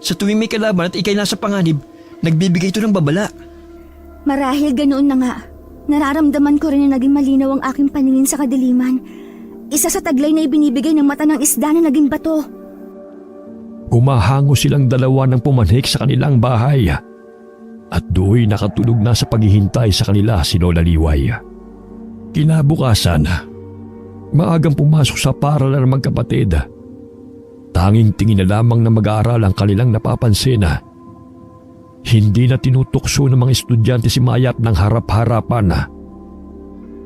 [SPEAKER 2] sa tuwing may kalaban at ikay nasa panganib, nagbibigay ito ng babala.
[SPEAKER 3] Marahil ganoon na nga. Nararamdaman ko rin na naging malinaw ang aking paningin sa kadiliman. Isa sa taglay na ibinibigay ng mata ng isda na naging bato.
[SPEAKER 1] Humahango silang dalawa ng pumanhik sa kanilang bahay at do'y nakatulog na sa paghihintay sa kanila si Lola Liway. Kinabukasan, maagang pumasok sa paaralan ng magkapatid. Tanging tingin na lamang na mag-aaral ang kanilang napapansin. Hindi na tinutukso ng mga estudyante si Mayap ng harap-harapan.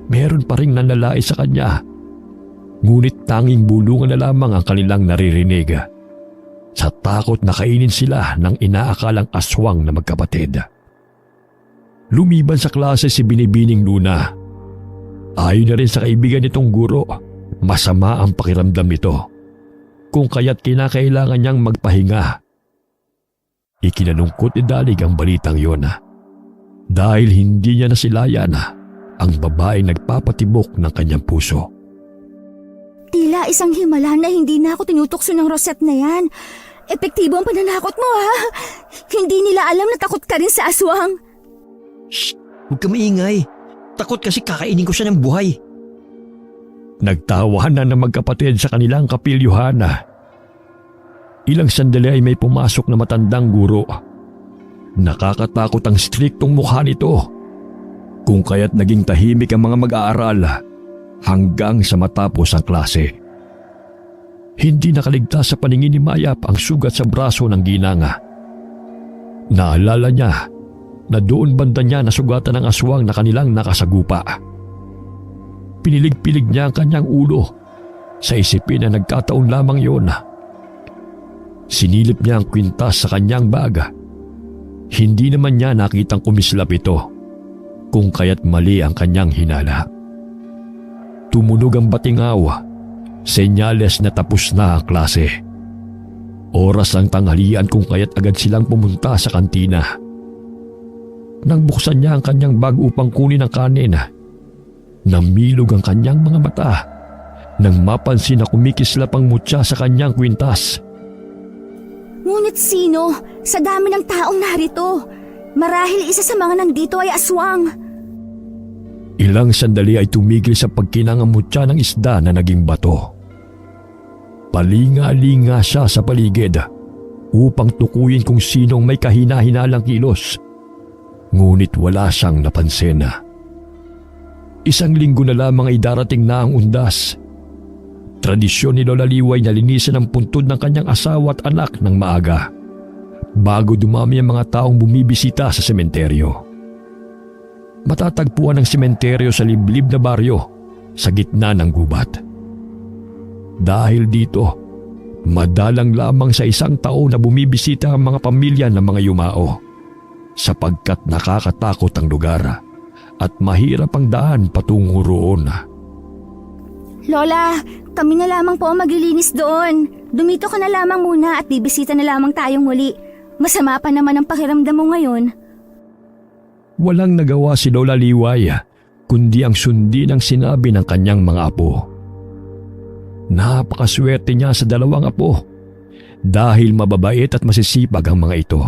[SPEAKER 1] Meron pa ring nanlalait sa kanya, ngunit tanging bulungan na lamang ang kanilang naririnig. Sa takot na kainin sila ng inaakalang aswang na magkapatid. Lumiban sa klase si Binibining Luna. Ayon na rin sa kaibigan nitong guro, masama ang pakiramdam nito. Kung kaya't kinakailangan niyang magpahinga. Ikinalungkot ni Dalig ang balitang yon dahil hindi niya nasilayan ang babaeng nagpapatibok ng kanyang puso.
[SPEAKER 3] Tila isang himala na hindi na ako tinutokso ng rosette na yan. Epektibo ang pananakot mo, ha? Hindi nila alam na takot ka rin sa aswang.
[SPEAKER 2] Shh! Huwag ka maingay. Takot kasi kakainin ko siya ng buhay.
[SPEAKER 1] Nagtawanan na magkapatid sa kanilang kapilyuhan. Ilang sandali ay may pumasok na matandang guro. Nakakatakot ang striktong mukha nito. Kung kaya't naging tahimik ang mga mag-aaral hanggang sa matapos ang klase. Hindi nakaligtas sa paningin ni Mayap ang sugat sa braso ng ginanga. Naalala niya na doon banda niya nasugatan ng aswang na kanilang nakasagupa. Pinilig-pilig niya ang kanyang ulo Sa isipin na nagkataon lamang yun. Sinilip niya ang kwintas sa kanyang baga. Hindi naman niya nakitang kumislap ito, kung kaya't mali ang kanyang hinala. Tumunog ang batingaw, senyales na tapos na ang klase. Oras ng tanghalian kung kaya't agad silang pumunta sa kantina. Nang buksan niya ang kanyang bag upang kunin ang kanin, namilog ang kanyang mga mata nang mapansin na kumikislap ang mutya sa kanyang kwintas.
[SPEAKER 3] Ngunit sino? Sa dami ng taong narito. Marahil isa sa mga nandito ay aswang.
[SPEAKER 1] Ilang sandali ay tumigil sa pagkinang ang mutya ng isda na naging bato. Palinga-linga siya sa paligid upang tukuyin kung sinong may kahina-hinalang kilos. Ngunit wala siyang napansin. Isang linggo na lamang ay darating na ang undas. Tradisyon ni Lola Liway na linisin ang puntod ng kanyang asawa at anak ng maaga bago dumami ang mga taong bumibisita sa sementeryo. Matatagpuan ang sementeryo sa liblib na baryo sa gitna ng gubat. Dahil dito, madalang lamang sa isang taon na bumibisita ang mga pamilya ng mga yumao sapagkat nakakatakot ang lugar at mahirap ang daan patungo roon.
[SPEAKER 3] Lola, kami na lamang po ang maglilinis doon. Dumito ka na lamang muna at bibisita na lamang tayong muli. Masama pa naman ang pakiramdam mo ngayon.
[SPEAKER 1] Walang nagawa si Lola Liway kundi ang sundin ang sinabi ng kanyang mga apo. Napakaswerte niya sa dalawang apo dahil mababait at masisipag ang mga ito.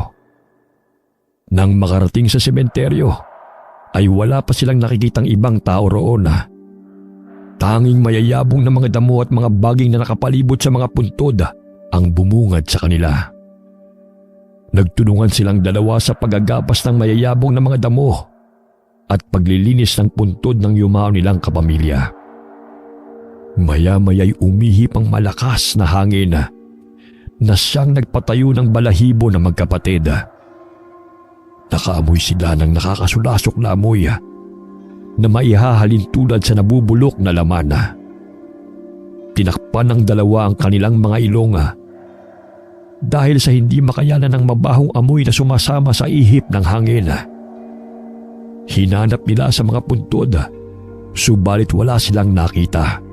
[SPEAKER 1] Nang makarating sa sementeryo ay wala pa silang nakikitang ibang tao roon. Tanging mayayabong na mga damo at mga baging na nakapalibot sa mga puntod ang bumungad sa kanila. Nagtulungan silang dalawa sa pagagapas ng mayayabong na mga damo at paglilinis ng puntod ng yumao nilang kapamilya. Maya-maya'y umihip ang malakas na hangin na siyang nagpatayo ng balahibo na magkapatid. Nakaamoy sila ng nakakasulasok na amoy na maihahalin tulad sa nabubulok na laman. Tinakpan ng dalawa ang kanilang mga ilong dahil sa hindi makayanan ng mabahong amoy na sumasama sa ihip ng hangin. Hinanap nila sa mga puntod, subalit wala silang nakita.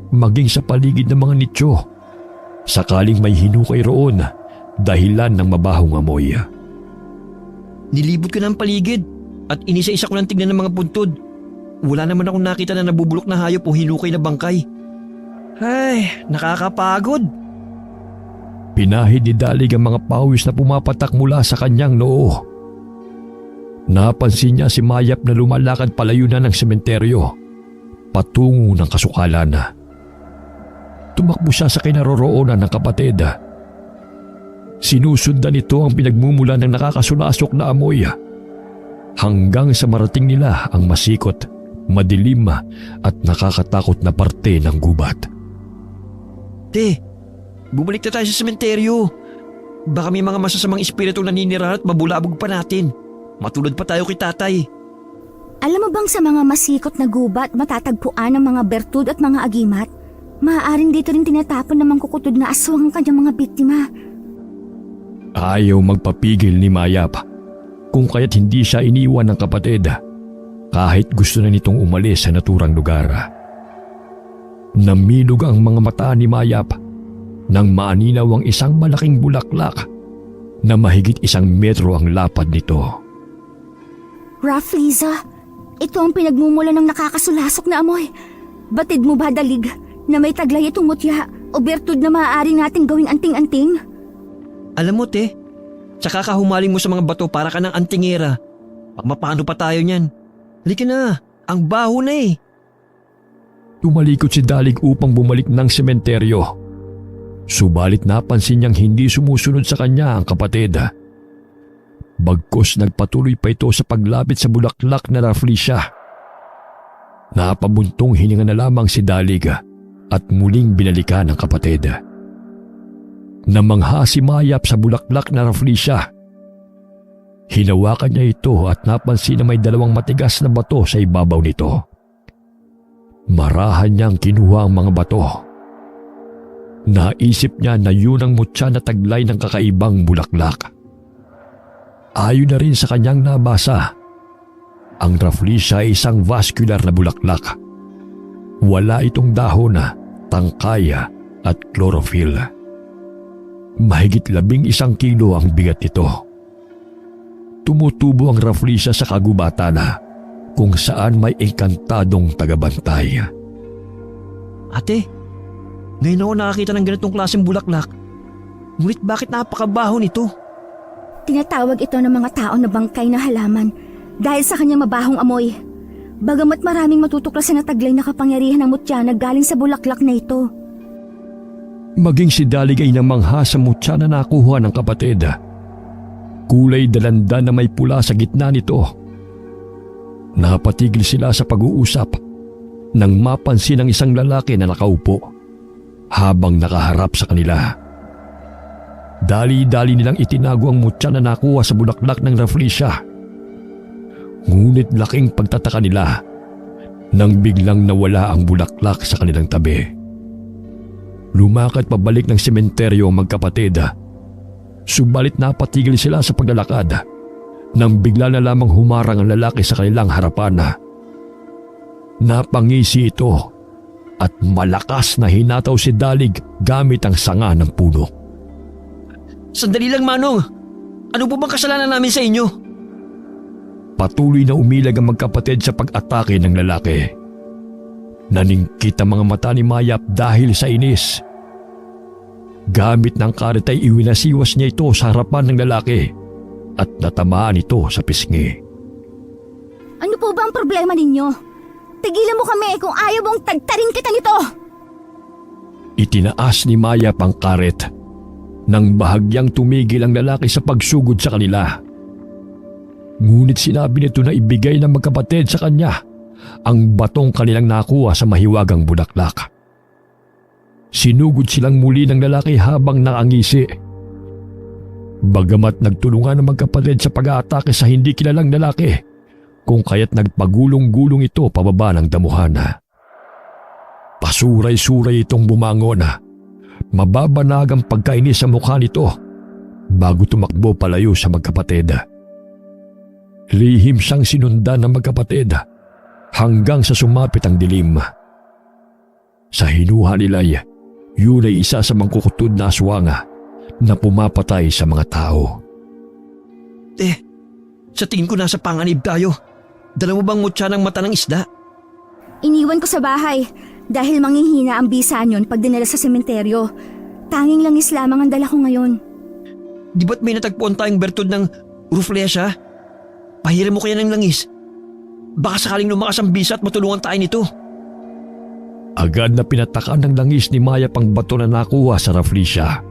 [SPEAKER 1] Maging sa paligid ng mga nitso, sakaling may hinukay roon dahilan ng mabahong amoy.
[SPEAKER 2] Nilibot ko na ang paligid at inisa-isa ko ng tignan ng mga puntod. Wala naman akong nakita na nabubulok na hayop o hinukay na bangkay. Ay, nakakapagod.
[SPEAKER 1] Pinahid ni Dalig ang mga pawis na pumapatak mula sa kanyang noo. Napansin niya si Mayap na lumalakad palayo na ng sementeryo, patungo ng kasukalan. Tumakbo siya sa kinaroroonan ng kapatid. Sinusundan nito ang pinagmumula ng nakakasulasok na amoy hanggang sa marating nila ang masikot, madilim at nakakatakot na parte ng gubat.
[SPEAKER 2] Te, bumalik na tayo sa sementeryo. Baka may mga masasamang espiritu naninirahan at mabulabog pa natin. Matulad pa tayo kay tatay.
[SPEAKER 3] Alam mo bang sa mga masikot na gubat matatagpuan ang mga bertud at mga agimat? Maaaring dito rin tinatapon ng mangkukutod na aswang ang kanyang mga biktima.
[SPEAKER 1] Ayaw magpapigil ni Mayap kung kaya't hindi siya iniwan ng kapatid kahit gusto na nitong umalis sa naturang lugar. Namilog ang mga mata ni Mayap nang maaninaw ang isang malaking bulaklak na mahigit 1 metro ang lapad nito.
[SPEAKER 3] Raffliza, ito ang pinagmumula ng nakakasulasok na amoy. Batid mo ba, Dalig, na may taglay itong mutya o bertud na maaari nating gawing anting-anting?
[SPEAKER 2] Alam mo, te, tsaka kahumaling mo sa mga bato para ka ng antingera. Mapano pa tayo niyan? Halika na, ang baho na eh.
[SPEAKER 1] Tumalikod si Dalig upang bumalik ng sementeryo. Subalit napansin niyang hindi sumusunod sa kanya ang kapatid. Bagkus nagpatuloy pa ito sa paglapit sa bulaklak na Rafflesia. Napabuntong hininga na lamang si Dalig at muling binalikan ng kapatid. Namangha si Mayap sa bulaklak na Rafflesia. Hinawakan niya ito at napansin na may 2 matigas na bato sa ibabaw nito. Marahan niyang kinuha ang mga bato. Naisip niya na yun ang mutya na taglay ng kakaibang bulaklak. Ayon na rin sa kanyang nabasa, ang Rafflesia ay isang vascular na bulaklak. Wala itong dahon, tangkaya at chlorophyll. Mahigit 11 kilo ang bigat nito. Tumutubo ang Rafflesia sa kagubatan kung saan may engkantadong tagabantay.
[SPEAKER 2] Ate, ngayon ako nakakita ng ganitong klaseng bulaklak. Ngunit bakit napakabaho nito?
[SPEAKER 3] Tinatawag ito ng mga tao na bangkay na halaman dahil sa kanyang mabahong amoy. Bagamat maraming matutuklasan na taglay na kapangyarihan ng mutya na galing sa bulaklak na ito.
[SPEAKER 1] Maging si Dalig ay namangha sa mutya na nakuha ng kapatid. Kulay dalanda na may pula sa gitna nito. Napatigil sila sa pag-uusap nang mapansin ang isang lalaki na nakaupo habang nakaharap sa kanila. Dali-dali nilang itinago ang mutya na nakuha sa bulaklak ng Rafflesia. Ngunit laking pagtataka nila nang biglang nawala ang bulaklak sa kanilang tabi. Lumakad pabalik ng sementeryo ang magkapatid. Subalit napatigil sila sa paglalakad nang bigla na lamang humarang ang lalaki sa kanilang harapan. Napangisi ito at malakas na hinataw si Dalig gamit ang sanga ng puno.
[SPEAKER 2] Sandali lang, Manong. Ano po bang kasalanan namin sa inyo?
[SPEAKER 1] Patuloy na umilag ang magkapatid sa pag-atake ng lalaki. Naningkit ang mga mata ni Mayap dahil sa inis. Gamit ng karet ay iwinasiwas niya ito sa harapan ng lalaki at natamaan ito sa pisngi.
[SPEAKER 3] Ano po ba ang problema ninyo? Tigilan mo kami kung ayaw mong tagtarin kita nito!
[SPEAKER 1] Itinaas ni Mayap ang karet nang bahagyang tumigil ang lalaki sa pagsugod sa kanila. Ngunit sinabi nito na ibigay ng magkapatid sa kanya ang batong kanilang nakuha sa mahiwagang bulaklak. Sinugod silang muli ng lalaki habang nakangisi. Bagamat nagtulungan ng magkapatid sa pag-aatake sa hindi kilalang lalaki, kung kaya't nagpagulong-gulong ito pababa ng damuhan. Pasuray-suray itong bumangon. Mababanag ang pagkainis sa mukha nito bago tumakbo palayo sa magkapatid. Lihim siyang sinundan ng magkapatid hanggang sa sumapit ang dilim. Sa hinuha nila'y yun ay isa sa mangkukutod na aswang na pumapatay sa mga tao.
[SPEAKER 2] Sa tingin ko nasa panganib tayo. Dala mo bang mutya ng mata ng isda?
[SPEAKER 3] Iniwan ko sa bahay dahil manghihina ang bisa niyon pag dinala sa sementeryo. Tanging langis lamang ang dala ko ngayon.
[SPEAKER 2] Di ba't may natagpuan tayong bertod ng Rafflesia? Pahiram mo kaya ng langis. Baka sakaling lumakas ang bisa at matulungan tayo nito.
[SPEAKER 1] Agad na pinatakan ng langis ni Mayap ang bato na nakuha sa Rafflesia.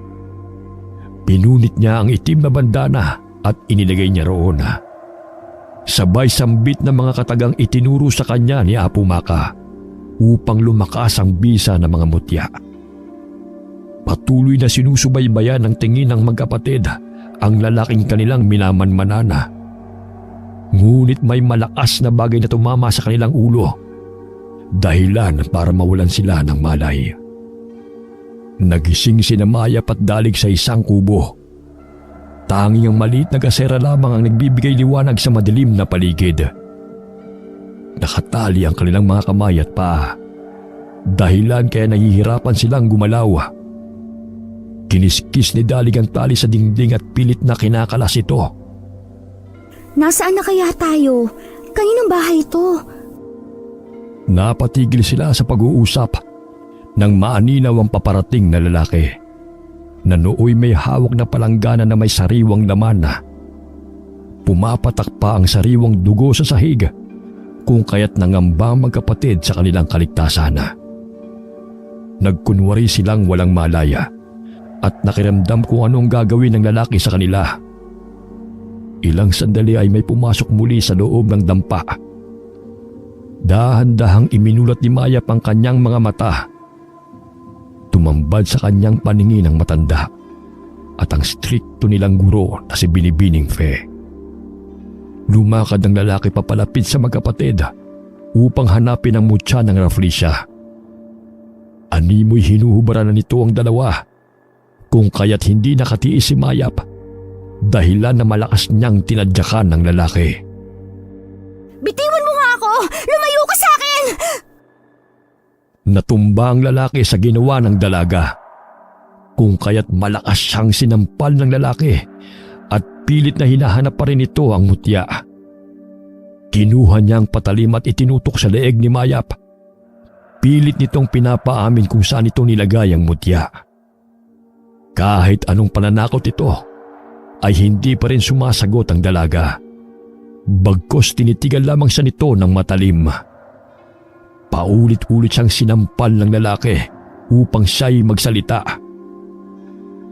[SPEAKER 1] Pinunit niya ang itim na bandana at inilagay niya roon. Sabay sambit ng mga katagang itinuro sa kanya ni Apo Maka upang lumakas ang bisa ng mga mutya. Patuloy na sinusubaybayan ng tingin ng magkapatid ang lalaking kanilang minamanmanana. Ngunit may malakas na bagay na tumama sa kanilang ulo, dahilan para mawalan sila ng malay. Nagising si Mayap at Dalig sa isang kubo. Tanging ang maliit na gasera lamang ang nagbibigay liwanag sa madilim na paligid. Nakatali ang kanilang mga kamay at paa, dahilan kaya nahihirapan silang gumalaw. Kiniskis ni Dalig ang tali sa dingding at pilit na kinakalas ito.
[SPEAKER 3] Nasaan na kaya tayo? Kaninong bahay ito?
[SPEAKER 1] Napatigil sila sa pag-uusap nang maaninaw ang paparating na lalaki na nooy may hawak na palanggana na may sariwang laman. Pumapatak pa ang sariwang dugo sa sahig kung kaya't nangamba ang magkapatid sa kanilang kaligtasan. Nagkunwari silang walang malaya at nakiramdam kung anong gagawin ng lalaki sa kanila. Ilang sandali ay may pumasok muli sa loob ng dampa. Dahan-dahang iminulat ni Mayap ang kanyang mga mata. Tumambad sa kanyang paningin ang matanda at ang strikto nilang guro na si Binibining Fe. Lumakad ang lalaki papalapit sa magkapatid upang hanapin ang mutya ng Rafflesia. Animoy hinuhubaran na nito ang dalawa, kung kaya't hindi nakatiis si Mayap dahilan na malakas niyang tinadyakan ng lalaki.
[SPEAKER 3] Bitiwan mo nga ako! Lumayo ka sa akin!
[SPEAKER 1] Natumba ang lalaki sa ginawa ng dalaga, kung kaya't malakas siyang sinampal ng lalaki at pilit na hinahanap pa rin ito ang mutya. Kinuha niya ang patalim at itinutok sa leeg ni Mayap. Pilit nitong pinapaamin kung saan ito nilagay ang mutya. Kahit anong pananakot ito, ay hindi pa rin sumasagot ang dalaga. Bagkos tinitigan lamang siya nito ng matalim. Paulit-ulit siyang sinampal ng lalaki upang siya'y magsalita.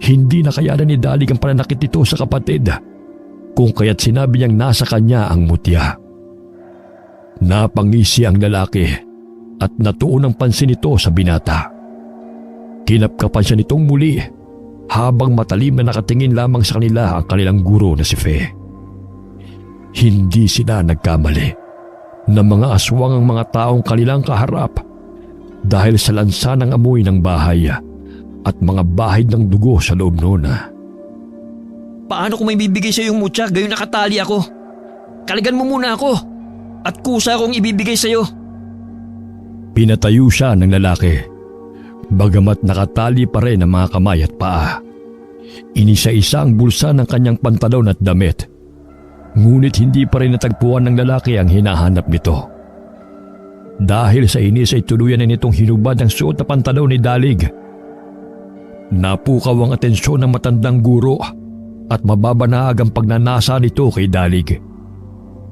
[SPEAKER 1] Hindi na kayanan ni Dalig ang pananakit nito sa kapatid, kung kaya't sinabi niyang nasa kanya ang mutya. Napangisi ang lalaki at natuon ang pansin nito sa binata. Kinapkapan siya nitong muli habang matalim na nakatingin lamang sa kanila ang kanilang guro na si Fe. Hindi sila nagkamali na mga aswang ang mga taong kanilang kaharap dahil sa lansa ng amoy ng bahay at mga bahid ng dugo sa loob noon.
[SPEAKER 2] Paano kung may bibigay sa yung mutya gayon nakatali ako? Kaligan mo muna ako at kusa akong ibibigay sa iyo.
[SPEAKER 1] Pinatayo siya ng lalaki, bagamat nakatali pa rin ang mga kamay at paa. Inisa-isa ang bulsa ng kanyang pantalon at damit, ngunit hindi pa rin natagpuan ng lalaki ang hinahanap nito. Dahil sa inis ay tuluyan na nitong hinubad ang suot na pantalon ni Dalig. Napukaw ang atensyon ng matandang guro at mababanaag ang pagnanasa nito kay Dalig.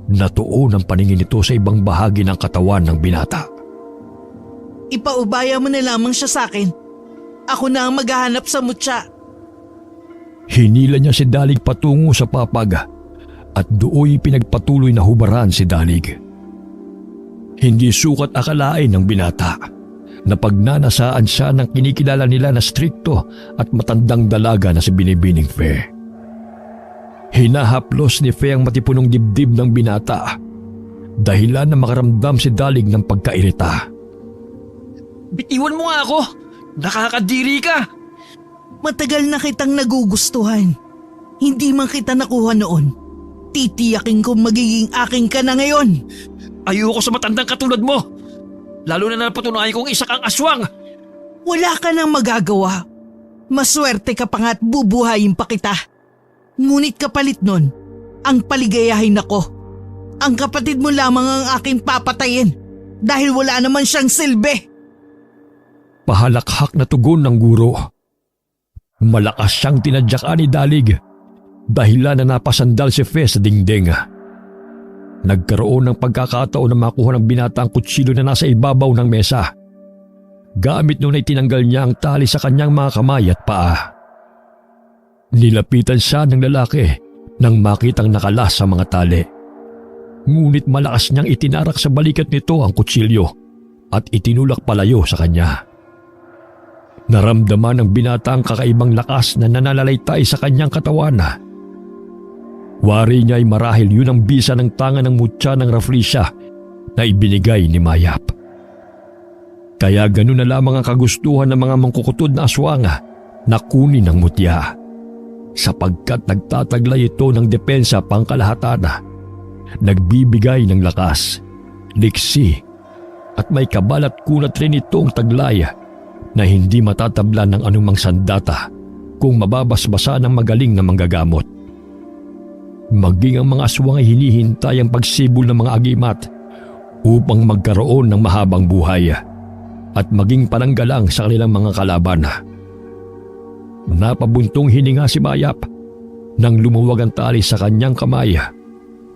[SPEAKER 1] Natuon ang paningin nito sa ibang bahagi ng katawan ng binata.
[SPEAKER 4] Ipaubaya mo na lamang siya sa akin. Ako na ang maghahanap sa mutya.
[SPEAKER 1] Hinila niya si Dalig patungo sa papag at dooy pinagpatuloy na hubaran si Dalig. Hindi sukat akalain ng binata na pagnanasaan siya ng kinikilala nila na strikto at matandang dalaga na si Binibining Fe. Hinahaplos ni Fe ang matipunong dibdib ng binata dahilan na makaramdam si Dalig ng pagkairita.
[SPEAKER 2] Bitiwan mo nga ako! Nakakadiri ka!
[SPEAKER 4] Matagal na kitang nagugustuhan. Hindi man kita nakuha noon. Titiyakin kong magiging aking ka na ngayon.
[SPEAKER 2] Ayoko sa matandang katulad mo! Lalo na napatunayan kong isa kang aswang!
[SPEAKER 4] Wala ka nang magagawa. Maswerte ka pa nga at bubuhayin pa kita. Ngunit kapalit nun, ang paligayahin ako. Ang kapatid mo lamang ang aking papatayin dahil wala naman siyang silbi.
[SPEAKER 1] Pahalakhak na tugon ng guro. Malakas siyang tinadyakan ni Dalig dahilan na napasandal si Fe sa dingding. Nagkaroon ng pagkakataon na makuha ng binata ang kutsilyo na nasa ibabaw ng mesa. Gamit nun ay tinanggal niya ang tali sa kanyang mga kamay at paa. Nilapitan siya ng lalaki nang makitang nakalas sa mga tali. Ngunit malakas niyang itinarak sa balikat nito ang kutsilyo at itinulak palayo sa kanya. Naramdaman ng binata ang kakaibang lakas na nananalaytay sa kanyang katawan. Wari niya ay marahil yun ang bisa ng tanga ng mutya ng Rafflesia na ibinigay ni Mayap. Kaya ganun na lamang ang kagustuhan ng mga mangkukutod na aswang na kunin ang mutya, sapagkat nagtataglay ito ng depensa pangkalahatan, nagbibigay ng lakas, liksi at may kabalat kunat rin itong taglay na hindi matatablan ng anumang sandata kung mababasbasa ng magaling na manggagamot. Maging ang mga aswang ay hinihintay ang pagsibol ng mga agimat upang magkaroon ng mahabang buhay at maging pananggalang sa kanilang mga kalaban. Napabuntong hininga si Mayap nang lumuwag ang tali sa kanyang kamay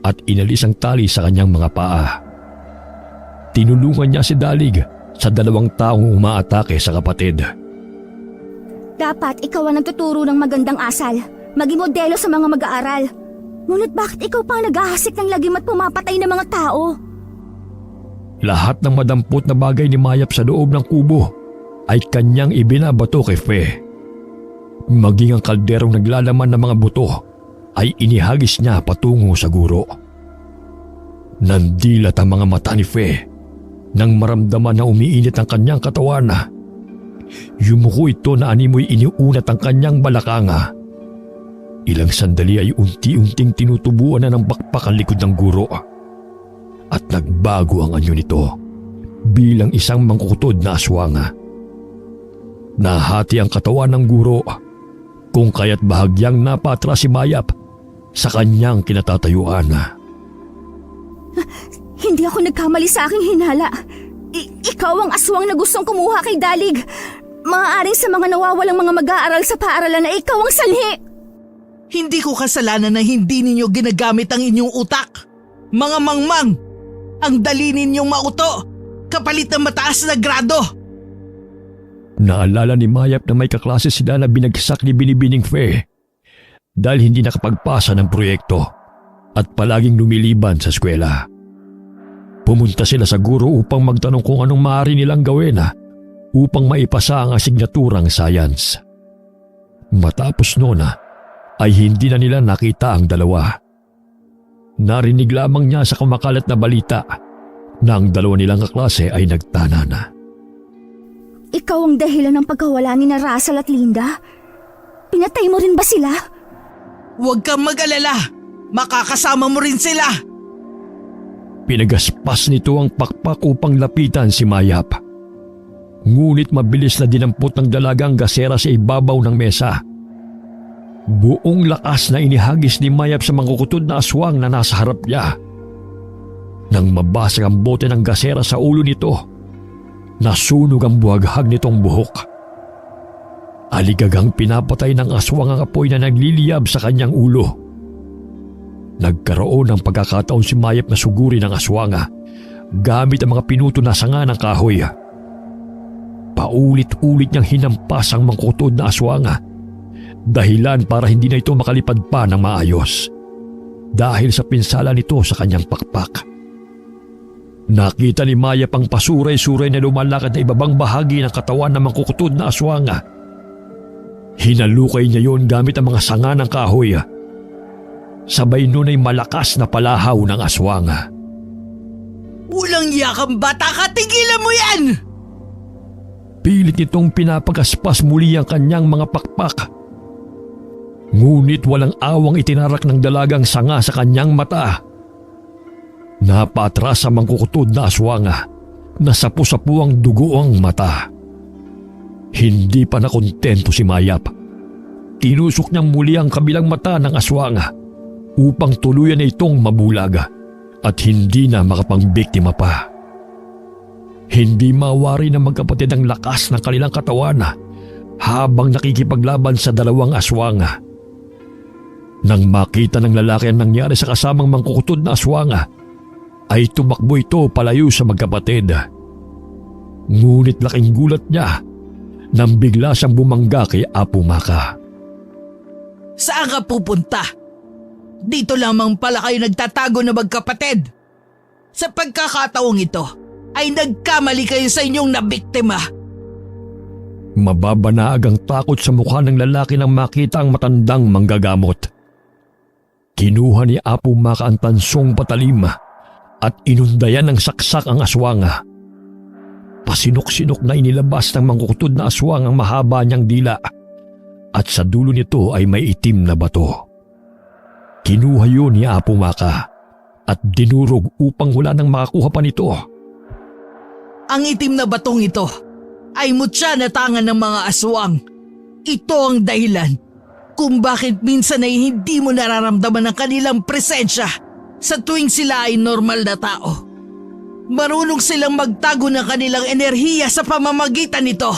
[SPEAKER 1] at inalis ang tali sa kanyang mga paa. Tinulungan niya si Dalig sa dalawang taong umaatake sa kapatid.
[SPEAKER 3] Dapat ikaw ang nagtuturo ng magandang asal, maging modelo sa mga mag-aaral. Ngunit bakit ikaw pang naghahasik ng lagim at pumapatay ng mga tao?
[SPEAKER 1] Lahat ng madampot na bagay ni Mayap sa loob ng kubo ay kanyang ibinabato kay Fe. Maging ang kalderong naglalaman ng mga buto ay inihagis niya patungo sa guro. Nandilat ang mga mata ni Fe Nang maramdaman na umiinit ang kanyang katawan, yumuko ito na animoy iniunat ang kanyang balakanga. Ilang sandali ay unti-unting tinutubuan na ng bakpak ang likod ng guro. At nagbago ang anyo nito bilang isang mangkukutod na aswang. Nahati ang katawan ng guro, kung kaya't bahagyang napatras si Mayap sa kanyang kinatatayuan.
[SPEAKER 3] Hindi ako nagkamali sa aking hinala. Ikaw ang aswang na gustong kumuha kay Dalig. Maaaring sa mga nawawalang mga mag-aaral sa paaralan na ikaw ang sanhi.
[SPEAKER 4] Hindi ko kasalanan na hindi ninyo ginagamit ang inyong utak. Mga mangmang, ang dali ninyong mauto, kapalit ng mataas na grado.
[SPEAKER 1] Naalala ni Mayap na may kaklase sila na binagsak ni Binibining Fe dahil hindi nakapagpasa ng proyekto at palaging lumiliban sa eskwela. Pumunta sila sa guro upang magtanong kung anong maaari nilang gawin upang maipasa ang asignaturang science. Matapos noon ay hindi na nila nakita ang dalawa. Narinig lamang niya sa kumakalat na balita na ang dalawa nilang kaklase ay nagtanan.
[SPEAKER 3] Ikaw ang dahilan ng pagkawala ni na Russell at Linda? Pinatay mo rin ba sila?
[SPEAKER 4] Huwag kang mag-alala, makakasama mo rin sila.
[SPEAKER 1] Pinagaspas nito ang pakpak upang lapitan si Mayap. Ngunit mabilis na dinampot ng dalagang gasera sa ibabaw ng mesa. Buong lakas na inihagis ni Mayap sa mangkukutod na aswang na nasa harap niya. Nang mabasag ang bote ng gasera sa ulo nito, nasunog ang buhaghag nitong buhok. Aligagang pinapatay ng aswang ang apoy na nagliliyab sa kanyang ulo. Nagkaroon ng pagkakataon si Mayap na sugurin ng aswanga gamit ang mga pinuto na sanga ng kahoy. Paulit-ulit niyang hinampas ang mangkukutod na aswanga, dahilan para hindi na ito makalipad pa ng maayos dahil sa pinsala nito sa kanyang pakpak. Nakita ni Mayap ang pasuray-suray na lumalakad na ibabang bahagi ng katawan ng mangkukutod na aswanga. Hinalukay niya yon gamit ang mga sanga ng kahoy. Sabay nun ay malakas na palahaw ng aswanga.
[SPEAKER 4] Ulang yakang bata ka, tigilan mo yan!
[SPEAKER 1] Pilit nitong pinapagaspas muli ang kanyang mga pakpak. Ngunit walang awang itinarak ng dalagang sanga sa kanyang mata. Napatras ang mangkukutod na aswanga na sapu-sapu ang dugo ang mata. Hindi pa nakontento si Mayap. Tinusok niyang muli ang kabilang mata ng aswanga upang tuluyan na itong mabulag at hindi na makapangbiktima pa. Hindi mawari ng magkapatid ang lakas ng kanilang katawan habang nakikipaglaban sa dalawang aswang. Nang makita ng lalaki ang nangyari sa kasamang mangkukutod na aswang, ay tumakbo ito palayo sa magkapatid. Ngunit laking gulat niya nang bigla siyang bumangga kay Apo Maka.
[SPEAKER 4] Saan ka pupunta? Dito lamang pala kayo nagtatago na magkapatid. Sa pagkakataong ito, ay nagkamali kayo sa inyong nabiktima.
[SPEAKER 1] Mababanaag ang takot sa mukha ng lalaki nang makita ang matandang manggagamot. Kinuha ni Apo Maka ang tansong patalim at inundayan ng saksak ang aswanga. Pasinok-sinok na inilabas ng mangkukutod na aswang ang mahaba niyang dila at sa dulo nito ay may itim na bato. Kinuha yun ni Apo Maka at dinurog upang wala nang makakuha pa nito.
[SPEAKER 4] Ang itim na batong ito ay mutya na tangan ng mga aswang. Ito ang dahilan kung bakit minsan ay hindi mo nararamdaman ang kanilang presensya sa tuwing sila ay normal na tao. Marunong silang magtago ng kanilang enerhiya sa pamamagitan nito.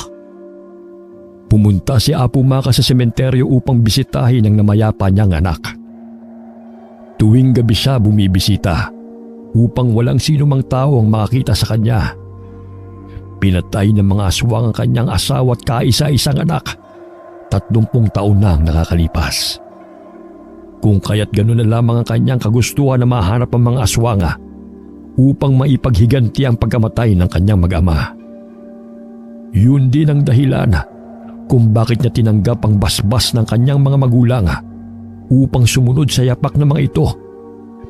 [SPEAKER 1] Pumunta si Apo Maka sa sementeryo upang bisitahin ang namayapa niyang anak. Tuwing gabi siya bumibisita upang walang sino mang tao ang makakita sa kanya. Pinatay ng mga aswang ang kanyang asawa at kaisa-isang anak. 30 taon na ang nakakalipas. Kung kaya't gano'n na lamang ang kanyang kagustuhan na mahanap ang mga aswanga upang maipaghiganti ang pagkamatay ng kanyang mag-ama. Yun din ang dahilan kung bakit niya tinanggap ang basbas ng kanyang mga magulang upang sumunod sa yapak ng mga ito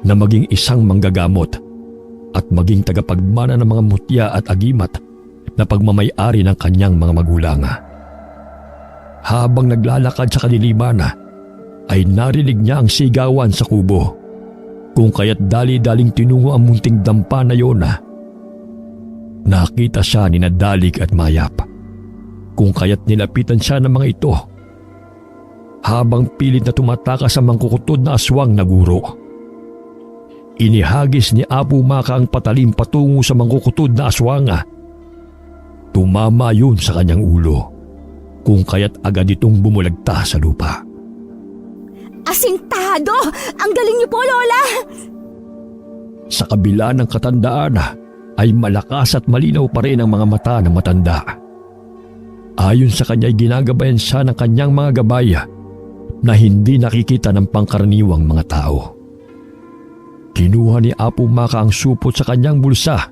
[SPEAKER 1] na maging isang manggagamot at maging tagapagmana ng mga mutya at agimat na pagmamay-ari ng kanyang mga magulang. Habang naglalakad sa kadiliman ay narinig niya ang sigawan sa kubo, kung kaya't dali-daling tinungo ang munting dampa na yon. Nakita siya ni Dalig at Mayap, kung kaya't nilapitan siya ng mga ito habang pilit na tumatakas sa mangkukutod na aswang na guro. Inihagis ni Apo Maka ang patalim patungo sa mangkukutod na aswang. Tumama yun sa kanyang ulo, kung kaya't agad itong bumulagta sa lupa.
[SPEAKER 3] Asintado! Ang galing niyo po, Lola!
[SPEAKER 1] Sa kabila ng katandaan ay malakas at malinaw pa rin ang mga mata ng matanda. Ayon sa kanya ay ginagabayan siya ng kanyang mga gabay na hindi nakikita ng pangkaraniwang mga tao. Kinuha ni Apo Maka ang supot sa kanyang bulsa.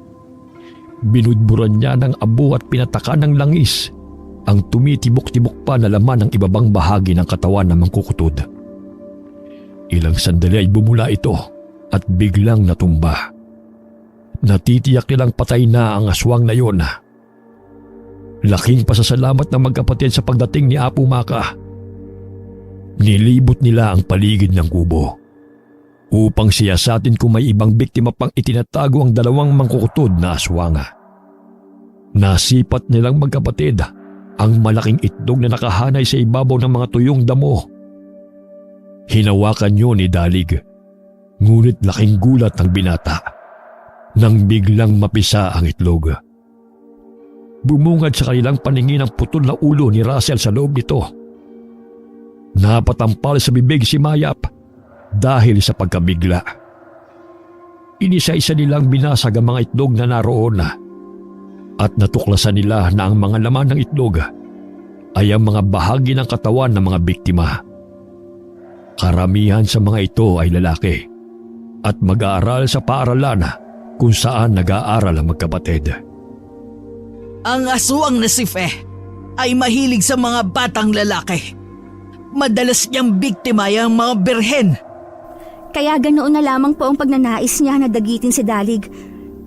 [SPEAKER 1] Binudburan niya ng abo at pinatakan ng langis ang tumitibok-tibok pa na laman ng ibabang bahagi ng katawan ng mangkukutod. Ilang sandali ay bumula ito at biglang natumba. Natitiyak nilang patay na ang aswang na yon. Laking pasasalamat ng magkapatid sa pagdating ni Apo Maka. Nilibot nila ang paligid ng kubo upang siyasatin kung may ibang biktima pang itinatago ang dalawang mangkukutod na aswang. Nasipat nilang magkapatid ang malaking itlog na nakahanay sa ibabaw ng mga tuyong damo. Hinawakan niyo ni Dalig, ngunit laking gulat ng binata nang biglang mapisa ang itlog. Bumungad sa kanilang paningin ang putol na ulo ni Russell sa loob nito. Napatampal sa bibig si Mayap dahil sa pagkabigla. Inisa-isa nilang binasag ang mga itlog na naroon at natuklasan nila na ang mga laman ng itlog ay ang mga bahagi ng katawan ng mga biktima. Karamihan sa mga ito ay lalaki at mag-aaral sa paaralan kung saan nag-aaral ang magkapatid.
[SPEAKER 4] Ang aswang na si Fe ay mahilig sa mga batang lalaki. Madalas niyang biktima ay ang mga birhen.
[SPEAKER 3] Kaya ganoon na lamang po ang pagnanais niya na dagitin si Dalig.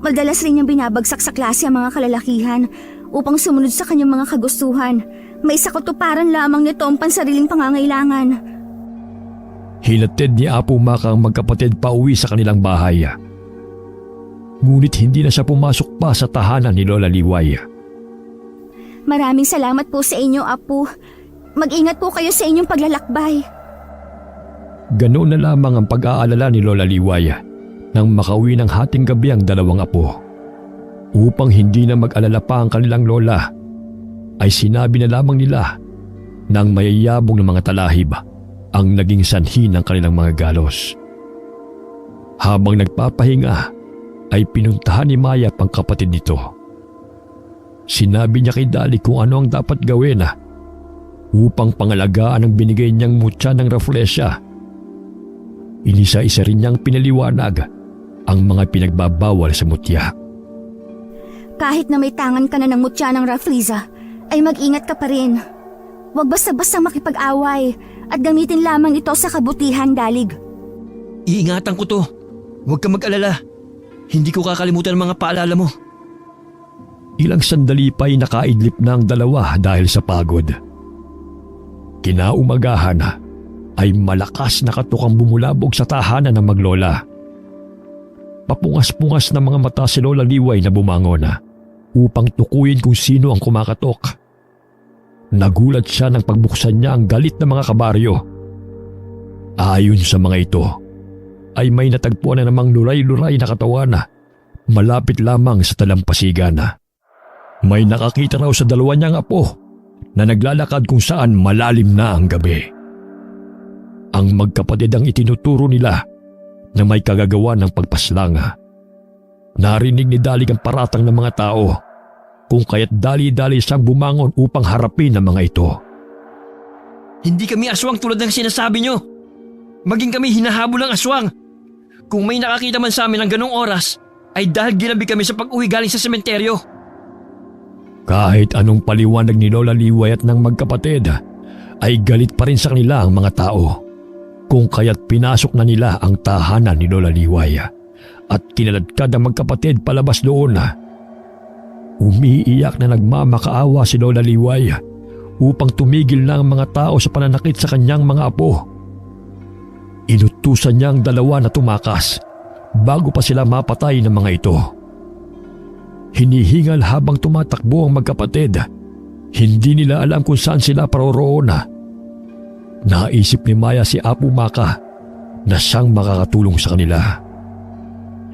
[SPEAKER 3] Madalas rin niyang binabagsak sa klase ang mga kalalakihan upang sumunod sa kanyang mga kagustuhan. May sa katuparan lamang nito ang pansariling pangangailangan.
[SPEAKER 1] Hinatid ni Apo Maka ang magkapatid pauwi sa kanilang bahay. Ngunit hindi na siya pumasok pa sa tahanan ni Lola Liway.
[SPEAKER 3] Maraming salamat po sa inyo, Apo. Mag-ingat po kayo sa inyong paglalakbay.
[SPEAKER 1] Ganoon na lamang ang pag-aalala ni Lola Liway nang makauwi ng hating gabi ang dalawang apo. Upang hindi na mag-alala pa ang kanilang lola, ay sinabi na lamang nila ng mayayabong ng mga talahib ang naging sanhi ng kanilang mga galos. Habang nagpapahinga, ay pinuntahan ni Mayap ang kapatid nito. Sinabi niya kay Dalig kung ano ang dapat gawin upang pangalagaan ang binigay niyang mutya ng Rafflesia. Inisa-isa rin niyang pinaliwanag ang mga pinagbabawal sa mutya.
[SPEAKER 3] Kahit na may tangan ka na ng mutya ng Rafflesia, ay mag-ingat ka pa rin. Huwag basta-basta makipag-away at gamitin lamang ito sa kabutihan, Dalig.
[SPEAKER 2] Iingatan ko to. Huwag ka mag-alala. Hindi ko kakalimutan ang mga paalala mo.
[SPEAKER 1] Ilang sandali pa'y nakaidlip na ang dalawa dahil sa pagod. Kinaumagahan ay malakas na katukang bumulabog sa tahanan ng maglola. Papungas-pungas ng mga mata si Lola Liway na bumangon upang tukuyin kung sino ang kumakatok. Nagulat siya nang pagbuksan niya ang galit ng mga kabaryo. Ayon sa mga ito, ay may natagpuan na namang luray-luray na katawan malapit lamang sa talampasigan. May nakakita raw sa dalawa niyang apo na naglalakad kung saan malalim na ang gabi. Ang magkapatid ang itinuturo nila na may kagagawa ng pagpaslang. Narinig ni Dalig ang paratang ng mga tao, kung kaya't dali-dali siyang bumangon upang harapin ang mga ito.
[SPEAKER 2] Hindi kami aswang tulad ng sinasabi nyo. Maging kami hinahabol ng aswang. Kung may nakakita man sa amin ng ganong oras, ay dahil ginabi kami sa pag-uwi galing sa sementeryo.
[SPEAKER 1] Kahit anong paliwanag ni Lola Liway at ng magkapatid, ay galit pa rin sa kanila ang mga tao. Kung kaya't pinasok na nila ang tahanan ni Lola Liway at kinaladkad ang magkapatid palabas doon. Umiiyak na nagmamakaawa si Lola Liway upang tumigil na ang mga tao sa pananakit sa kanyang mga apo. Inutusan niya ang dalawa na tumakas bago pa sila mapatay ng mga ito. Hinihingal habang tumatakbo ang magkapatid. Hindi nila alam kung saan sila paroroon. Naisip ni Maya si Apo Maka na siyang makakatulong sa kanila.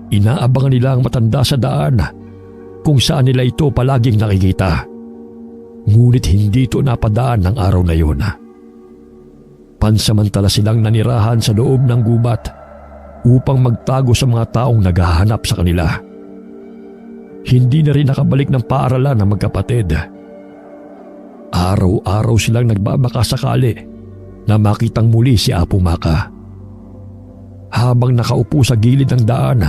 [SPEAKER 1] Inaabangan nila ang matanda sa daan kung saan nila ito palaging nakikita. Ngunit hindi ito napadaan ng araw na yun. Pansamantala silang nanirahan sa loob ng gubat upang magtago sa mga taong naghahanap sa kanila. Hindi na rin nakabalik ng paaralan ng magkapatid. Araw-araw silang nagbabaka sakali na makitang muli si Apo Maka. Habang nakaupo sa gilid ng daan,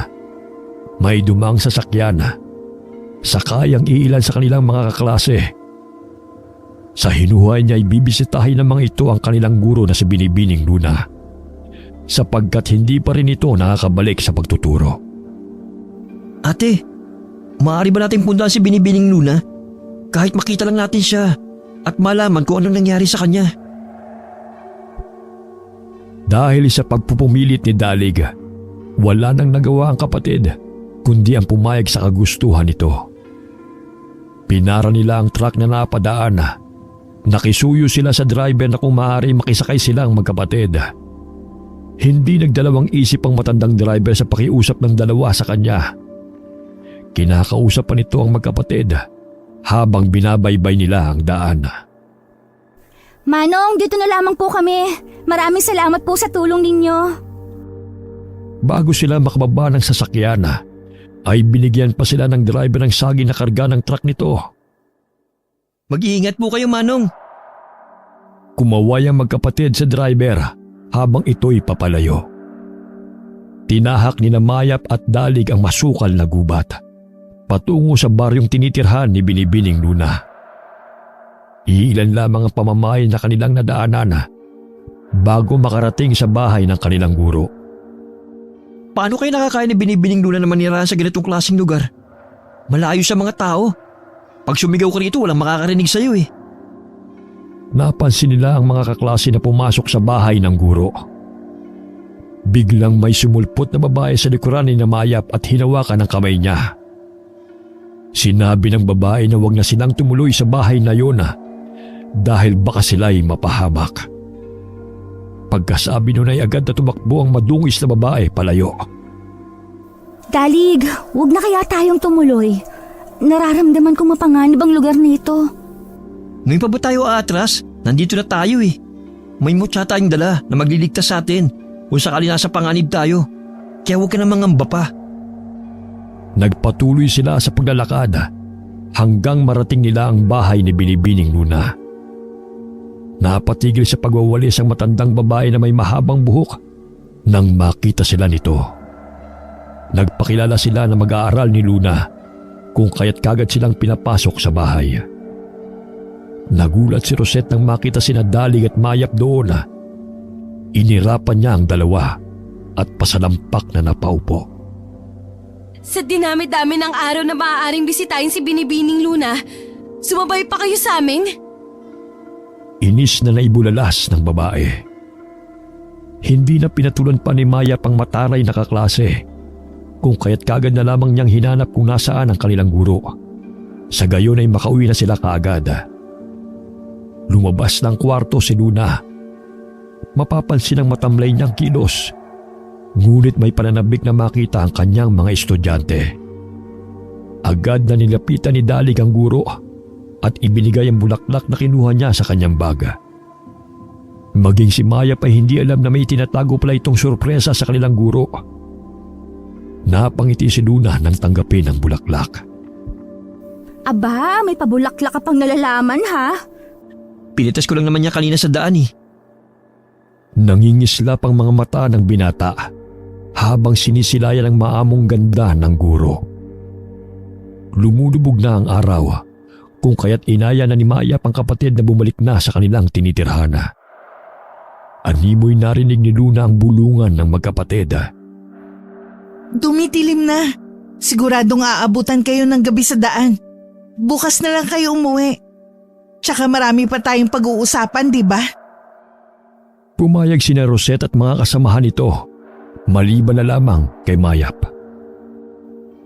[SPEAKER 1] may dumang sasakyan. Sakay ang iilan sa kanilang mga kaklase. Sa hinuhay niya ay bibisitahin ng mga ito ang kanilang guro na si Binibining Luna, sapagkat hindi pa rin ito nakakabalik sa pagtuturo.
[SPEAKER 2] Ate, maaari ba natin puntahan si Binibining Luna? Kahit makita lang natin siya at malaman kung anong nangyari sa kanya.
[SPEAKER 1] Dahil sa pagpupumilit ni Dalig, wala nang nagawa ang kapatid kundi ang pumayag sa kagustuhan nito. Pinara nila ang truck na napadaan. Nakisuyo sila sa driver na kung maaari makisakay silang magkapatid. Hindi nagdalawang isip ang matandang driver sa pakiusap ng dalawa sa kanya. Kinakausap pa nito ang magkapatid habang binabaybay nila ang daan.
[SPEAKER 3] Manong, dito na lamang po kami. Maraming salamat po sa tulong ninyo.
[SPEAKER 1] Bago sila makababa ng sasakyan, ay binigyan pa sila ng driver ng saging na karga ng truck nito.
[SPEAKER 2] Mag-iingat po kayo, Manong.
[SPEAKER 1] Kumaway ang magkapatid sa driver habang ito'y papalayo. Tinahak ni Mayap at Dalig ang masukal na gubat patungo sa baryong tinitirhan ni Binibining Luna. Iilan lamang ang pamamahay na kanilang nadaanan bago makarating sa bahay ng kanilang guro.
[SPEAKER 2] Paano kayo nakakain ni Binibining Luna na manirahan sa ganitong klaseng lugar? Malayo sa mga tao. Pag sumigaw ka rito, walang makakarinig sa'yo eh.
[SPEAKER 1] Napansin nila ang mga kaklase na pumasok sa bahay ng guro. Biglang may sumulpot na babae sa likuran ni Mayap at hinawakan ang kamay niya. Sinabi ng babae na huwag na silang tumuloy sa bahay na yun dahil baka sila'y mapahamak. Pagkasabi nun ay agad na tumakbo ang madungis na babae palayo.
[SPEAKER 3] Dalig, huwag na kaya tayong tumuloy. Nararamdaman kong mapanganib ang lugar nito.
[SPEAKER 2] Ngayon pa ba tayo aatras? Nandito na tayo eh. May mutya tayong dala na magliligtas sa atin kung sakali nasa panganib tayo. Kaya huwag ka na mangamba pa.
[SPEAKER 1] Nagpatuloy sila sa paglalakad hanggang marating nila ang bahay ni Binibining Luna. Napatigil sa pagwawalis ang matandang babae na may mahabang buhok nang makita sila nito. Nagpakilala sila na mag-aaral ni Luna kung kaya't kagad silang pinapasok sa bahay. Nagulat si Rosette nang makita sina Dalig at Mayap doon. Inirapan niya ang dalawa at pasalampak na napaupo.
[SPEAKER 5] Sa dinami-dami ng araw na maaaring bisitahin si Binibining Luna, sumabay pa kayo sa amin?
[SPEAKER 1] Inis na naibulalas ng babae. Hindi na pinatulan pa ni Mayap ang mataray na kaklase kung kaya't kagad na lamang niyang hinanap kung nasaan ang kanilang guro. Sa gayon ay makauwi na sila kaagad. Lumabas ng kwarto si Luna. Mapapansin ang matamlay niyang kilos. Ngunit may pananabik na makita ang kanyang mga estudyante. Agad na nilapitan ni Dalig ang guro at ibinigay ang bulaklak na kinuha niya sa kanyang baga. Maging si Mayap ay hindi alam na may tinatago pala itong sorpresa sa kanilang guro. Napangiti si Luna nang tanggapin ang bulaklak.
[SPEAKER 3] Aba, may pabulaklak ka pang nalalaman ha?
[SPEAKER 2] Pinitas ko lang naman niya kanina sa daan eh.
[SPEAKER 1] Nangingislap ang mga mata ng binata habang sinisilayan ang maamong ganda ng guro. Lumulubog na ang araw kung kaya't inaya na ni Mayap ang kapatid na bumalik na sa kanilang tinitirhan. Animoy narinig ni Luna ang bulungan ng magkapatid.
[SPEAKER 4] Dumitilim na. Siguradong aabutan kayo ng gabi sa daan. Bukas na lang kayo umuwi. Tsaka marami pa tayong pag-uusapan, di ba?
[SPEAKER 1] Pumayag sina Rosette at mga kasamahan nito, maliban na lamang kay Mayap.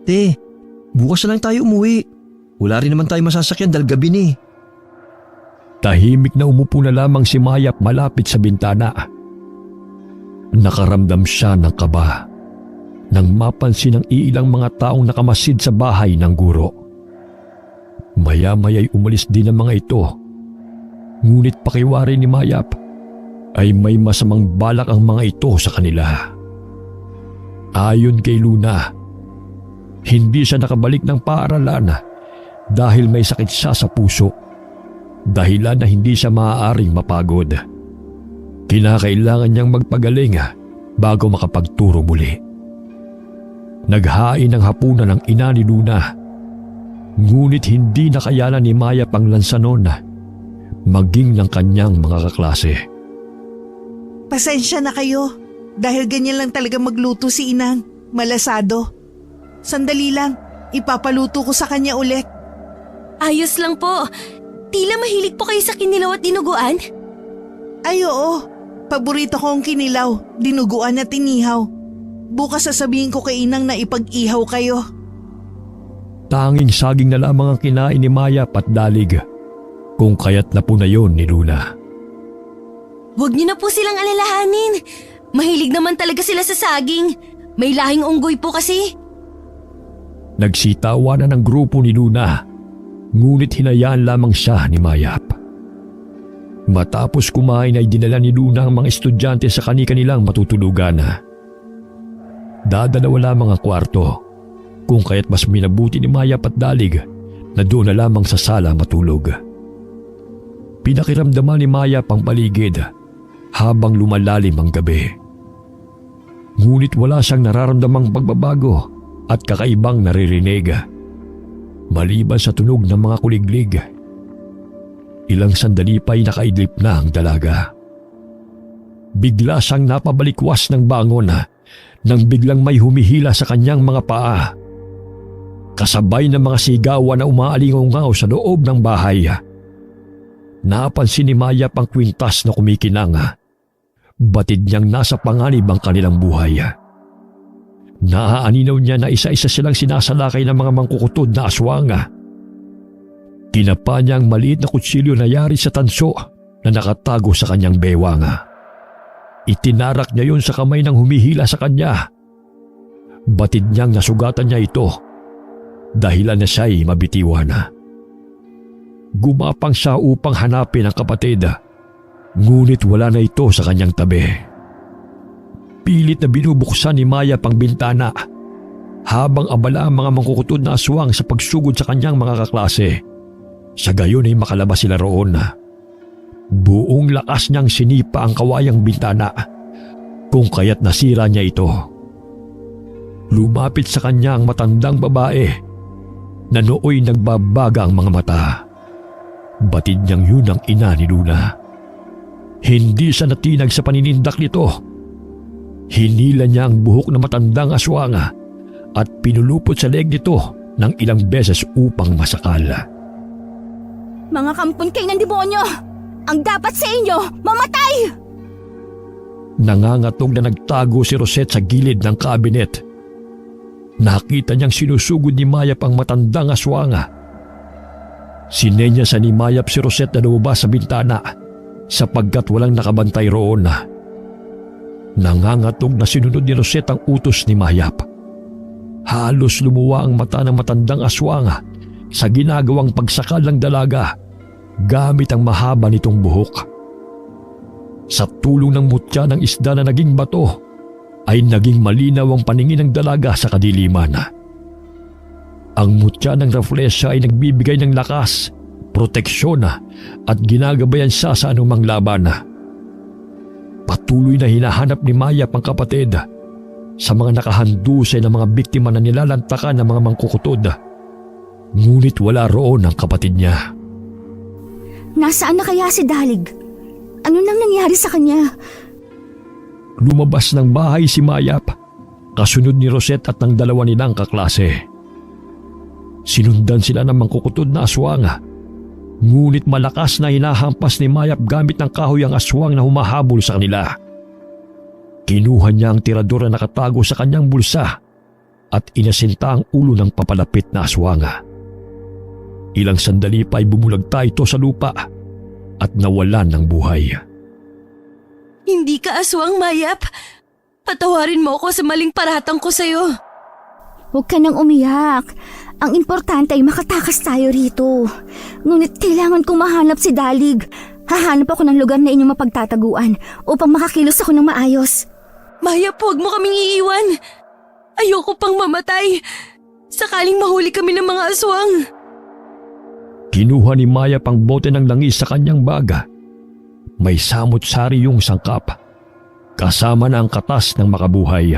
[SPEAKER 2] Te, bukas na lang tayo umuwi. Wala rin naman tayo masasakyan dahil gabi ni.
[SPEAKER 1] Tahimik na umupo na lamang si Mayap malapit sa bintana. Nakaramdam siya ng kaba nang mapansin ang iilang mga taong nakamasid sa bahay ng guro. Maya-maya'y umalis din ang mga ito. Ngunit pakiwari ni Mayap ay may masamang balak ang mga ito sa kanila. Ayon kay Luna, hindi siya nakabalik ng paaralan dahil may sakit siya sa puso. Dahilan na hindi siya maaaring mapagod. Kinakailangan niyang magpagaling bago makapagturo muli. Naghain ng hapunan ng ina ni Luna. Ngunit hindi nakayanan ni Mayap ang lansanon maging ng kanyang mga kaklase.
[SPEAKER 4] Pasensya na kayo. Dahil ganyan lang talaga magluto si Inang. Malasado. Sandali lang. Ipapaluto ko sa kanya ulit.
[SPEAKER 5] Ayos lang po. Tila mahilig po kayo sa kinilaw at dinuguan?
[SPEAKER 4] Ay oo. Paborito ko ang kinilaw, dinuguan at inihaw. Bukas sasabihin ko kay Inang na ipag-ihaw kayo.
[SPEAKER 1] Tanging saging na lamang ang kinain ni Mayap at dalig, kung kaya't na po na yon ni Luna.
[SPEAKER 5] Huwag niyo na po silang alalahanin. Mahilig naman talaga sila sa saging. May lahing unggoy po kasi.
[SPEAKER 1] Nagsitawa na ng grupo ni Luna, ngunit hinayaan lamang siya ni Mayap. Matapos kumain ay dinala ni Luna ang mga estudyante sa kani-kanilang matutulugan. Dadalawa lamang ang kwarto, kung kaya't mas minabuti ni Mayap at dalig na doon na lamang sa sala matulog. Pinakiramdaman ni Mayap ang paligid habang lumalalim ang gabi. Ngunit wala siyang nararamdamang pagbabago at kakaibang naririnig. Maliban sa tunog ng mga kuliglig, ilang sandali pa'y nakaidlip na ang dalaga. Bigla siyang napabalikwas ng bangon nang biglang may humihila sa kanyang mga paa. Kasabay ng mga sigawan na umaalingaw sa loob ng bahay. Napansin ni Mayap ang kwintas na kumikinang. Batid niyang nasa panganib ang kanilang buhay. Naaaninaw niya na isa-isa silang sinasalakay ng mga mangkukutod na aswang. Tinapa niya ang maliit na kutsilyo na yari sa tanso na nakatago sa kanyang bewang. Itinarak niya yon sa kamay ng humihila sa kanya. Batid niyang nasugatan niya ito, dahilan na siya'y mabitiwan. Gumapang siya upang hanapin ang kapatid, ngunit wala na ito sa kanyang tabi. Pilit na binubuksan ni Mayap ang bintana habang abala ang mga mangkukutod na aswang sa pagsugod sa kanyang mga kaklase. Sa gayon ay makalabas sila roon. Buong lakas niyang sinipa ang kawayang bintana, kung kaya't nasira niya ito. Lumapit sa kanya ang matandang babae na nooy nagbabaga ang mga mata. Batid niyang yun ang ina ni Luna. Hindi siya natinag sa paninindak nito. Hinila niya ang buhok na matandang aswang at pinulupot sa leeg nito ng ilang beses upang masakal.
[SPEAKER 3] Mga kampon kayo ng demonyo! Ang dapat sa inyo, mamatay!
[SPEAKER 1] Nangangatog na nagtago si Rosette sa gilid ng kabinet. Nakita niyang sinusugod ni Mayap ang matandang aswang. Sinenya sa ni Mayap si Rosette na lumabas sa bintana sapagkat walang nakabantay roon. Nangangatog na sinunod ni Rosette ang utos ni Mayap. Halos lumuwa ang mata ng matandang aswang sa ginagawang pagsakal ng dalaga gamit ang mahaba nitong buhok. Sa tulong ng mutya ng isda na naging bato, ay naging malinaw ang paningin ng dalaga sa kadiliman. Ang mutya ng reflesya ay nagbibigay ng lakas, proteksyon at ginagabayan siya sa anumang laban. Patuloy na hinahanap ni Mayap ang kapatid sa mga nakahandusay na mga biktima na nilalantakan ng mga mangkukutod. Ngunit wala roon ang kapatid niya.
[SPEAKER 3] Nasaan na kaya si Dalig? Ano nang nangyari sa kanya?
[SPEAKER 1] Lumabas ng bahay si Mayap kasunod ni Rosette at ng dalawa nilang kaklase. Sinundan sila ng mangkukutod na aswang, ngunit malakas na hinahampas ni Mayap gamit ng kahoy ang aswang na humahabol sa kanila. Kinuha niya ang tirador na nakatago sa kanyang bulsa at inasinta ang ulo ng papalapit na aswang. Ilang sandali pa ay bumulagta ito sa lupa at nawalan ng buhay.
[SPEAKER 5] Hindi ka aswang, Mayap. Patawarin mo ako sa maling paratang ko sa'yo.
[SPEAKER 3] Huwag ka nang umiyak. Ang importante ay makatakas tayo rito. Ngunit kailangan kong mahanap si Dalig. Hahanap ako ng lugar na inyong mapagtataguan upang makakilos ako ng maayos.
[SPEAKER 5] Mayap, huwag mo kaming iiwan. Ayoko pang mamatay. Sakaling mahuli kami ng mga aswang.
[SPEAKER 1] Kinuha ni Mayap ang bote ng langis sa kanyang baga. May samot-sari yung sangkap, kasama na ang katas ng makabuhay.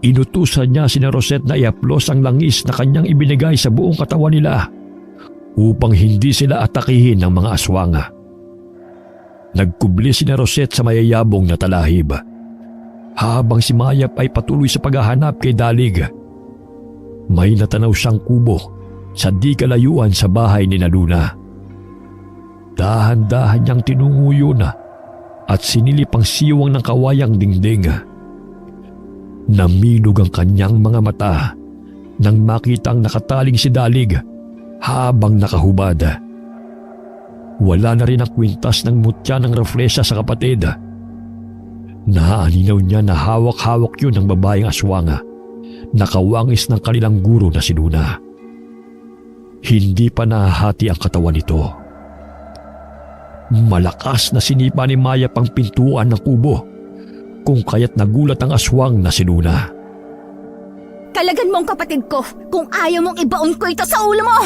[SPEAKER 1] Inutusan niya sina Rosette na iaplos ang langis na kanyang ibinigay sa buong katawan nila upang hindi sila atakihin ng mga aswang. Nagkubli sina Rosette sa mayayabong na talahib, habang si Mayap ay patuloy sa paghahanap kay Dalig. May natanaw siyang kubo sa di kalayuan sa bahay ni Luna. Dahan-dahan niyang tinunguyo na at sinilip ang siwang ng kawayang dingding. Naminog ang kanyang mga mata nang makitang nakataling si Dalig habang nakahubad. Wala na rin ang kwintas ng mutya ng reflesya sa kapatid. Naaninaw niya na hawak-hawak yun ng babaeng aswang, nakawangis ng kanilang guro na si Luna. Hindi pa nahahati ang katawan nito. Malakas na sinipa ni Mayap ang pintuan ng kubo, kung kaya't nagulat ang aswang na si Luna.
[SPEAKER 3] Kalagan mo ang kapatid ko kung ayaw mong ibaon ko ito sa ulo mo!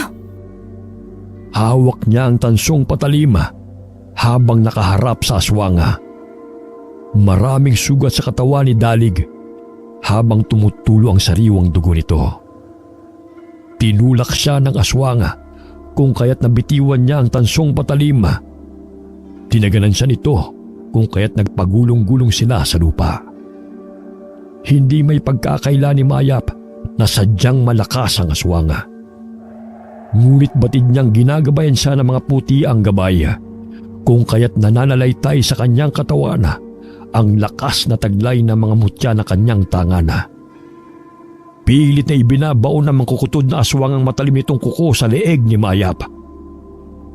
[SPEAKER 1] Hawak niya ang tansong patalima habang nakaharap sa aswang. Maraming sugat sa katawan ni Dalig habang tumutulo ang sariwang dugo nito. Tinulak siya ng aswang kung kaya't nabitiwan niya ang tansong patalima. Tinaganan siya nito kung kaya't nagpagulong-gulong sila sa lupa. Hindi may pagkakaila ni Mayap na sadyang malakas ang aswang. Ngunit batid niyang ginagabayan siya ng mga puti ang gabay, kung kaya't nananalaytay sa kanyang katawan ang lakas na taglay ng mga mutya na kanyang tangan. Pilit na ibinabaon ng mangkukutod na aswang ang matalim nitong kuko sa leeg ni Mayap.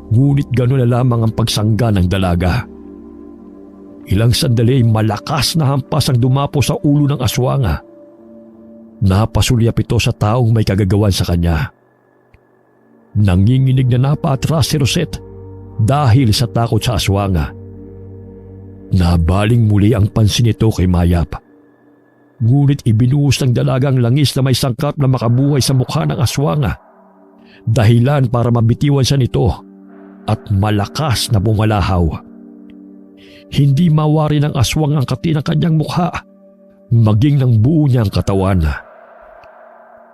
[SPEAKER 1] Ngunit gano'n na lamang ang pagsangga ng dalaga. Ilang sandali malakas na hampas ang dumapo sa ulo ng aswang. Napasulyap ito sa taong may kagagawan sa kanya. Nanginginig na napaatras si Rosette dahil sa takot sa aswang. Nabaling muli ang pansin nito kay Mayap. Ngunit ibinuhos ng dalagang langis na may sangkap na makabuhay sa mukha ng aswang, dahilan para mabitiwan siya nito at malakas na bumalahaw. Hindi mawari ng aswang ang kati ng kanyang mukha, maging ng buo niyang katawan.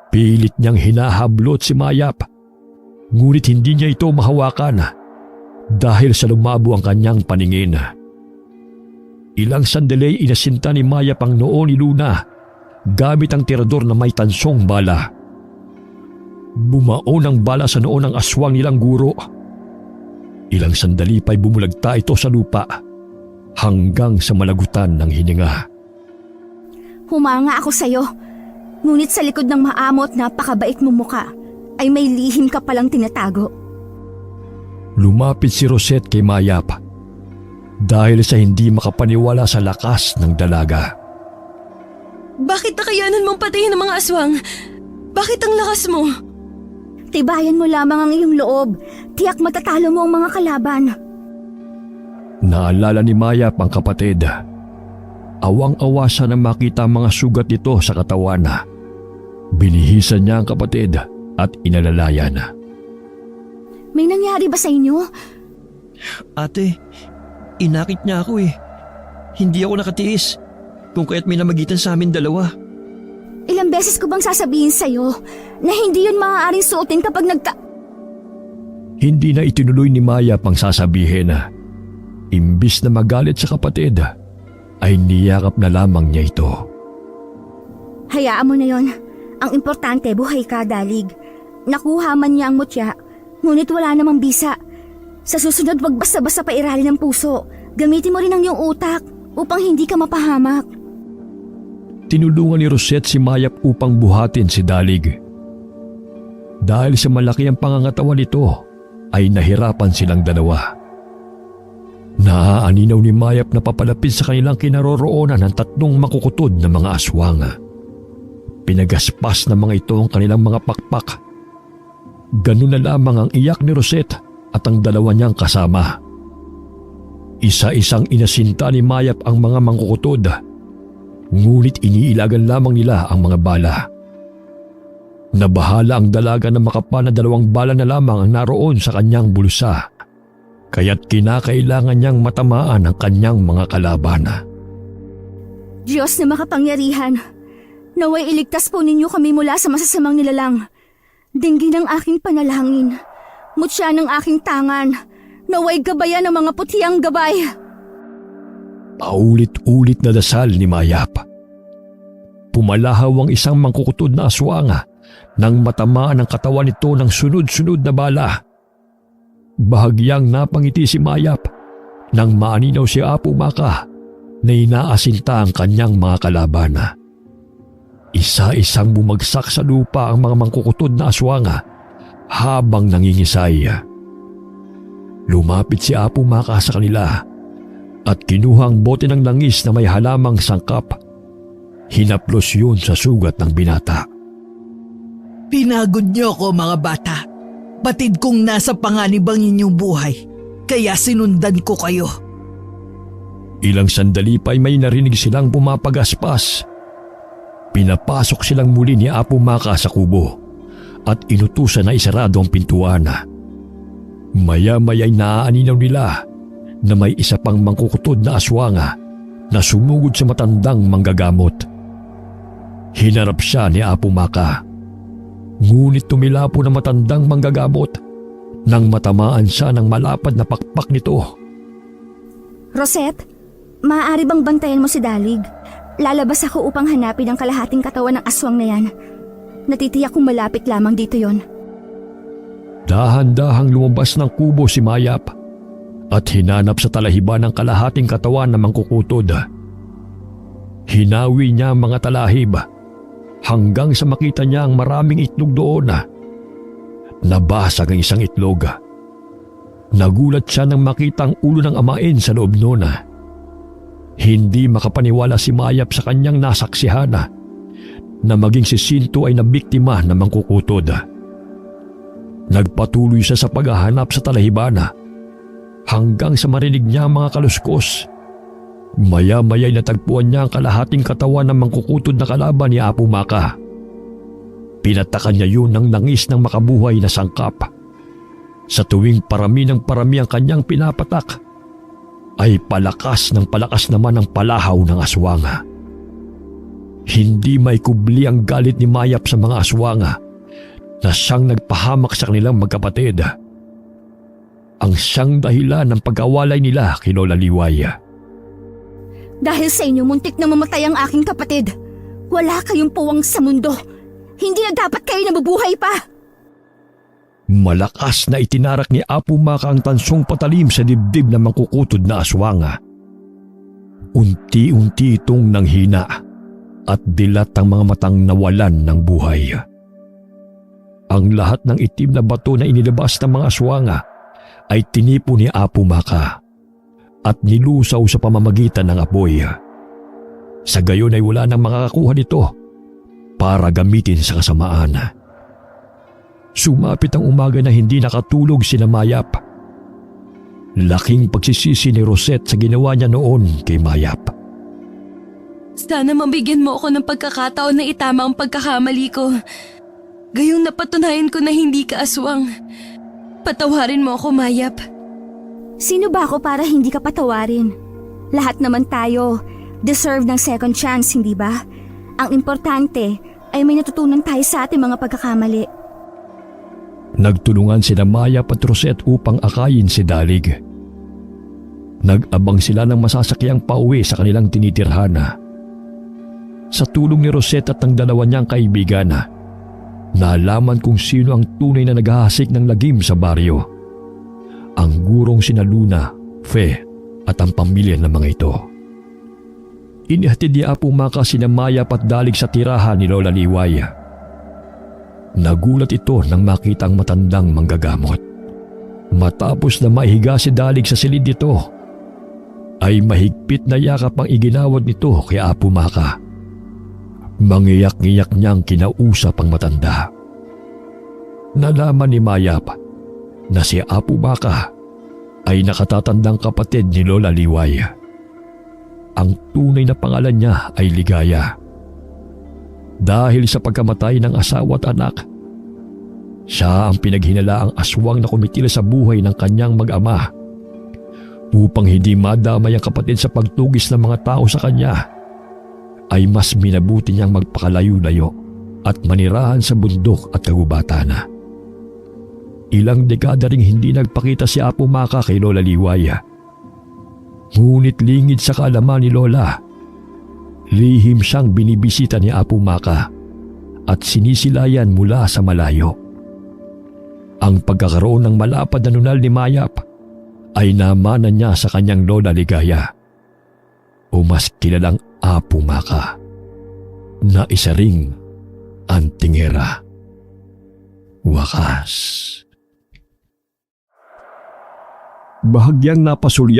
[SPEAKER 1] Pilit niyang hinahablot si Mayap, ngunit hindi niya ito mahawakan dahil sa lumabo ang kanyang paningin. Ilang sandali inasinta ni Mayap ang noo ni Luna gamit ang tirador na may tansong bala. Bumaon ang bala sa noo ng aswang nilang guro. Ilang sandali pa'y bumulagta ito sa lupa hanggang sa malagutan ng hininga.
[SPEAKER 3] Humanga ako sa'yo, ngunit sa likod ng maamot napakabait mong muka ay may lihim ka palang tinatago.
[SPEAKER 1] Lumapit si Rosette kay Mayap dahil sa hindi makapaniwala sa lakas ng dalaga.
[SPEAKER 5] Bakit nakayanan mong patayin ng mga aswang? Bakit ang lakas mo?
[SPEAKER 3] Tibayan mo lamang ang iyong loob. Tiyak matatalo mo ang mga kalaban.
[SPEAKER 1] Naalala ni Mayap ang kapatid. Awang-awa siya na makita ang mga sugat nito sa katawan. Binihisan niya ang kapatid at inalalayan.
[SPEAKER 3] May nangyari ba sa inyo?
[SPEAKER 2] Ate, inakit niya ako eh. Hindi ako nakatiis. Kung kaya't may namagitan sa amin dalawa.
[SPEAKER 3] Ilang beses ko bang sasabihin sa'yo na hindi yun maaaring suotin kapag
[SPEAKER 1] Hindi na itinuloy ni Mayap ang sasabihin. Imbis na magalit sa kapatid, ay niyakap na lamang niya ito.
[SPEAKER 3] Hayaan mo na yon. Ang importante, buhay ka, Dalig. Nakuha man niya ang mutya, ngunit wala namang bisa. Sa susunod, wag basta-basta pairali ng puso. Gamitin mo rin ang iyong utak upang hindi ka mapahamak.
[SPEAKER 1] Tinulungan ni Rosette si Mayap upang buhatin si Dalig. Dahil sa malaki ang pangangatawan nito, ay nahirapan silang dalawa. Naaaninaw ni Mayap na papalapit sa kanilang kinaroroonan ng 3 makukutod na mga aswang. Pinagaspas ng mga ito ang kanilang mga pakpak. Ganun na lamang ang iyak ni Rosette at ang dalawa niyang kasama. Isa-isang inasinta ni Mayap ang mga mangkukutod, ngunit iniilagan lamang nila ang mga bala. Nabahala ang dalaga na makapal na 2 bala na lamang ang naroon sa kanyang bulsa, kaya't kinakailangan niyang matamaan ang kanyang mga kalaban.
[SPEAKER 3] Diyos na makapangyarihan, naway iligtas po ninyo kami mula sa masasamang nilalang. Dinggin ang aking panalangin, mutya ng aking tangan, naway gabayan ng mga putihang gabay.
[SPEAKER 1] Paulit-ulit na dasal ni Mayap. Pumalahaw ang isang mangkukutod na aswang nang matamaan ang katawan nito ng sunod-sunod na bala. Bahagyang napangiti si Mayap nang maaninaw si Apo Maka na inaasinta ang kanyang mga kalaban. Isa-isang bumagsak sa lupa ang mga mangkukutod na aswang habang nangingisay. Lumapit si Apo Maka sa kanila at kinuha ang bote ng langis na may halamang sangkap. Hinaplos yun sa sugat ng binata.
[SPEAKER 4] Pinagod niyo ko mga bata. Batid kong nasa panganib ang inyong buhay, kaya sinundan ko kayo.
[SPEAKER 1] Ilang sandali pa'y may narinig silang pumapagaspas. Pinapasok silang muli ni Apo Maka sa kubo at inutusan na isarado ang pintuan. Maya-maya'y naaaninaw nila na may isa pang mangkukutod na aswang na sumugod sa matandang manggagamot. Hinarap siya ni Apo Maka, ngunit tumilapo ng matandang manggagamot nang matamaan siya ng malapad na pakpak nito.
[SPEAKER 3] Rosette, maaari bang bantayan mo si Dalig? Lalabas ako upang hanapin ang kalahating katawan ng aswang na yan. Natitiyak kong malapit lamang dito yon.
[SPEAKER 1] Dahan-dahang lumabas ng kubo si Mayap at hinanap sa talahiban ng kalahating katawan ng mangkukutod. Hinawi niya ang mga talahib hanggang sa makita niya ang maraming itlog doon. Nabasag ang isang itlog. Nagulat siya nang makita ang ulo ng amain sa loob noon. Hindi makapaniwala si Mayap sa kanyang nasaksihan na maging si Sinto ay nabiktima ng mangkukutod. Nagpatuloy siya sa paghahanap sa talahiban hanggang sa marinig niya ang mga kaluskos. Maya-maya'y natagpuan niya ang kalahating katawan ng mangkukutod na kalaban ni Apo Maka. Pinatakan niya yun ng langis ng makabuhay na sangkap. Sa tuwing parami ng parami ang kanyang pinapatak, ay palakas naman ang palahaw ng aswang. Hindi may kubli ang galit ni Mayap sa mga aswang na siyang nagpahamak sa kanilang magkapatid. Ang siyang dahilan ng pag-awalay nila kay Lola Liway.
[SPEAKER 3] Dahil sa inyo, muntik na mamatay ang aking kapatid. Wala kayong puwang sa mundo. Hindi na dapat kayo nabubuhay pa.
[SPEAKER 1] Malakas na itinarak ni Apo Maka ang tansong patalim sa dibdib ng mangkukutod na aswang. Unti-unti itong nanghina at dilat ang mga matang nawalan ng buhay. Ang lahat ng itim na bato na inilabas ng mga aswang ay tinipo ni Apo Maka at nilusaw sa pamamagitan ng apoy. Sa gayon ay wala nang makakakuha nito para gamitin sa kasamaan. Sumapit ang umaga na hindi nakatulog sina Mayap. Laking pagsisisi ni Rosette sa ginawa niya noon kay Mayap.
[SPEAKER 5] Sana mabigyan mo ako ng pagkakataon na itama ang pagkakamali ko. Gayong napatunayan ko na hindi ka aswang. Patawarin mo ako, Mayap.
[SPEAKER 3] Sino ba ako para hindi ka patawarin? Lahat naman tayo deserve ng second chance, hindi ba? Ang importante ay may natutunan tayo sa ating mga pagkakamali.
[SPEAKER 1] Nagtulungan sina Mayap at Rosette upang akayin si Dalig. Nag-abang sila ng masasakyang pauwi sa kanilang tinitirhan. Sa tulong ni Rosette at ng dalawa niyang kaibigan, nalaman kung sino ang tunay na naghahasik ng lagim sa baryo. Ang gurong sina Luna, Fe at ang pamilya ng mga ito. Inihatid ni Apo Maka sina Mayap at Dalig sa tirahan ni Lola Liway. Nagulat ito nang makita ang matandang manggagamot. Matapos na maihiga si Dalig sa silid nito, ay mahigpit na yakap ang iginawad nito kay Apo Maka. Mangiyak-ngiyak niyang kinausap ang matanda. Nalaman ni Mayap na si Apo Maka ay nakatatandang kapatid ni Lola Liway. Ang tunay na pangalan niya ay Ligaya. Dahil sa pagkamatay ng asawa at anak, siya ang pinaghinalaang aswang na kumitil sa buhay ng kanyang mag-ama upang hindi madamay ang kapatid sa pagtugis ng mga tao sa kanya. Ay mas minabuti niyang magpakalayo-layo at manirahan sa bundok at kagubatan. Ilang dekada ring hindi nagpakita si Apo Maka kay Lola Liway. Ngunit lingid sa kaalaman ni Lola, lihim siyang binibisita ni Apo Maka at sinisilayan mula sa malayo. Ang pagkakaroon ng malapad na nunal ni Mayap ay namana niya sa kanyang Lola Ligaya, o mas kilalang Apo Maka, na isa ring antingera. Wakas. Bahagyang napasulya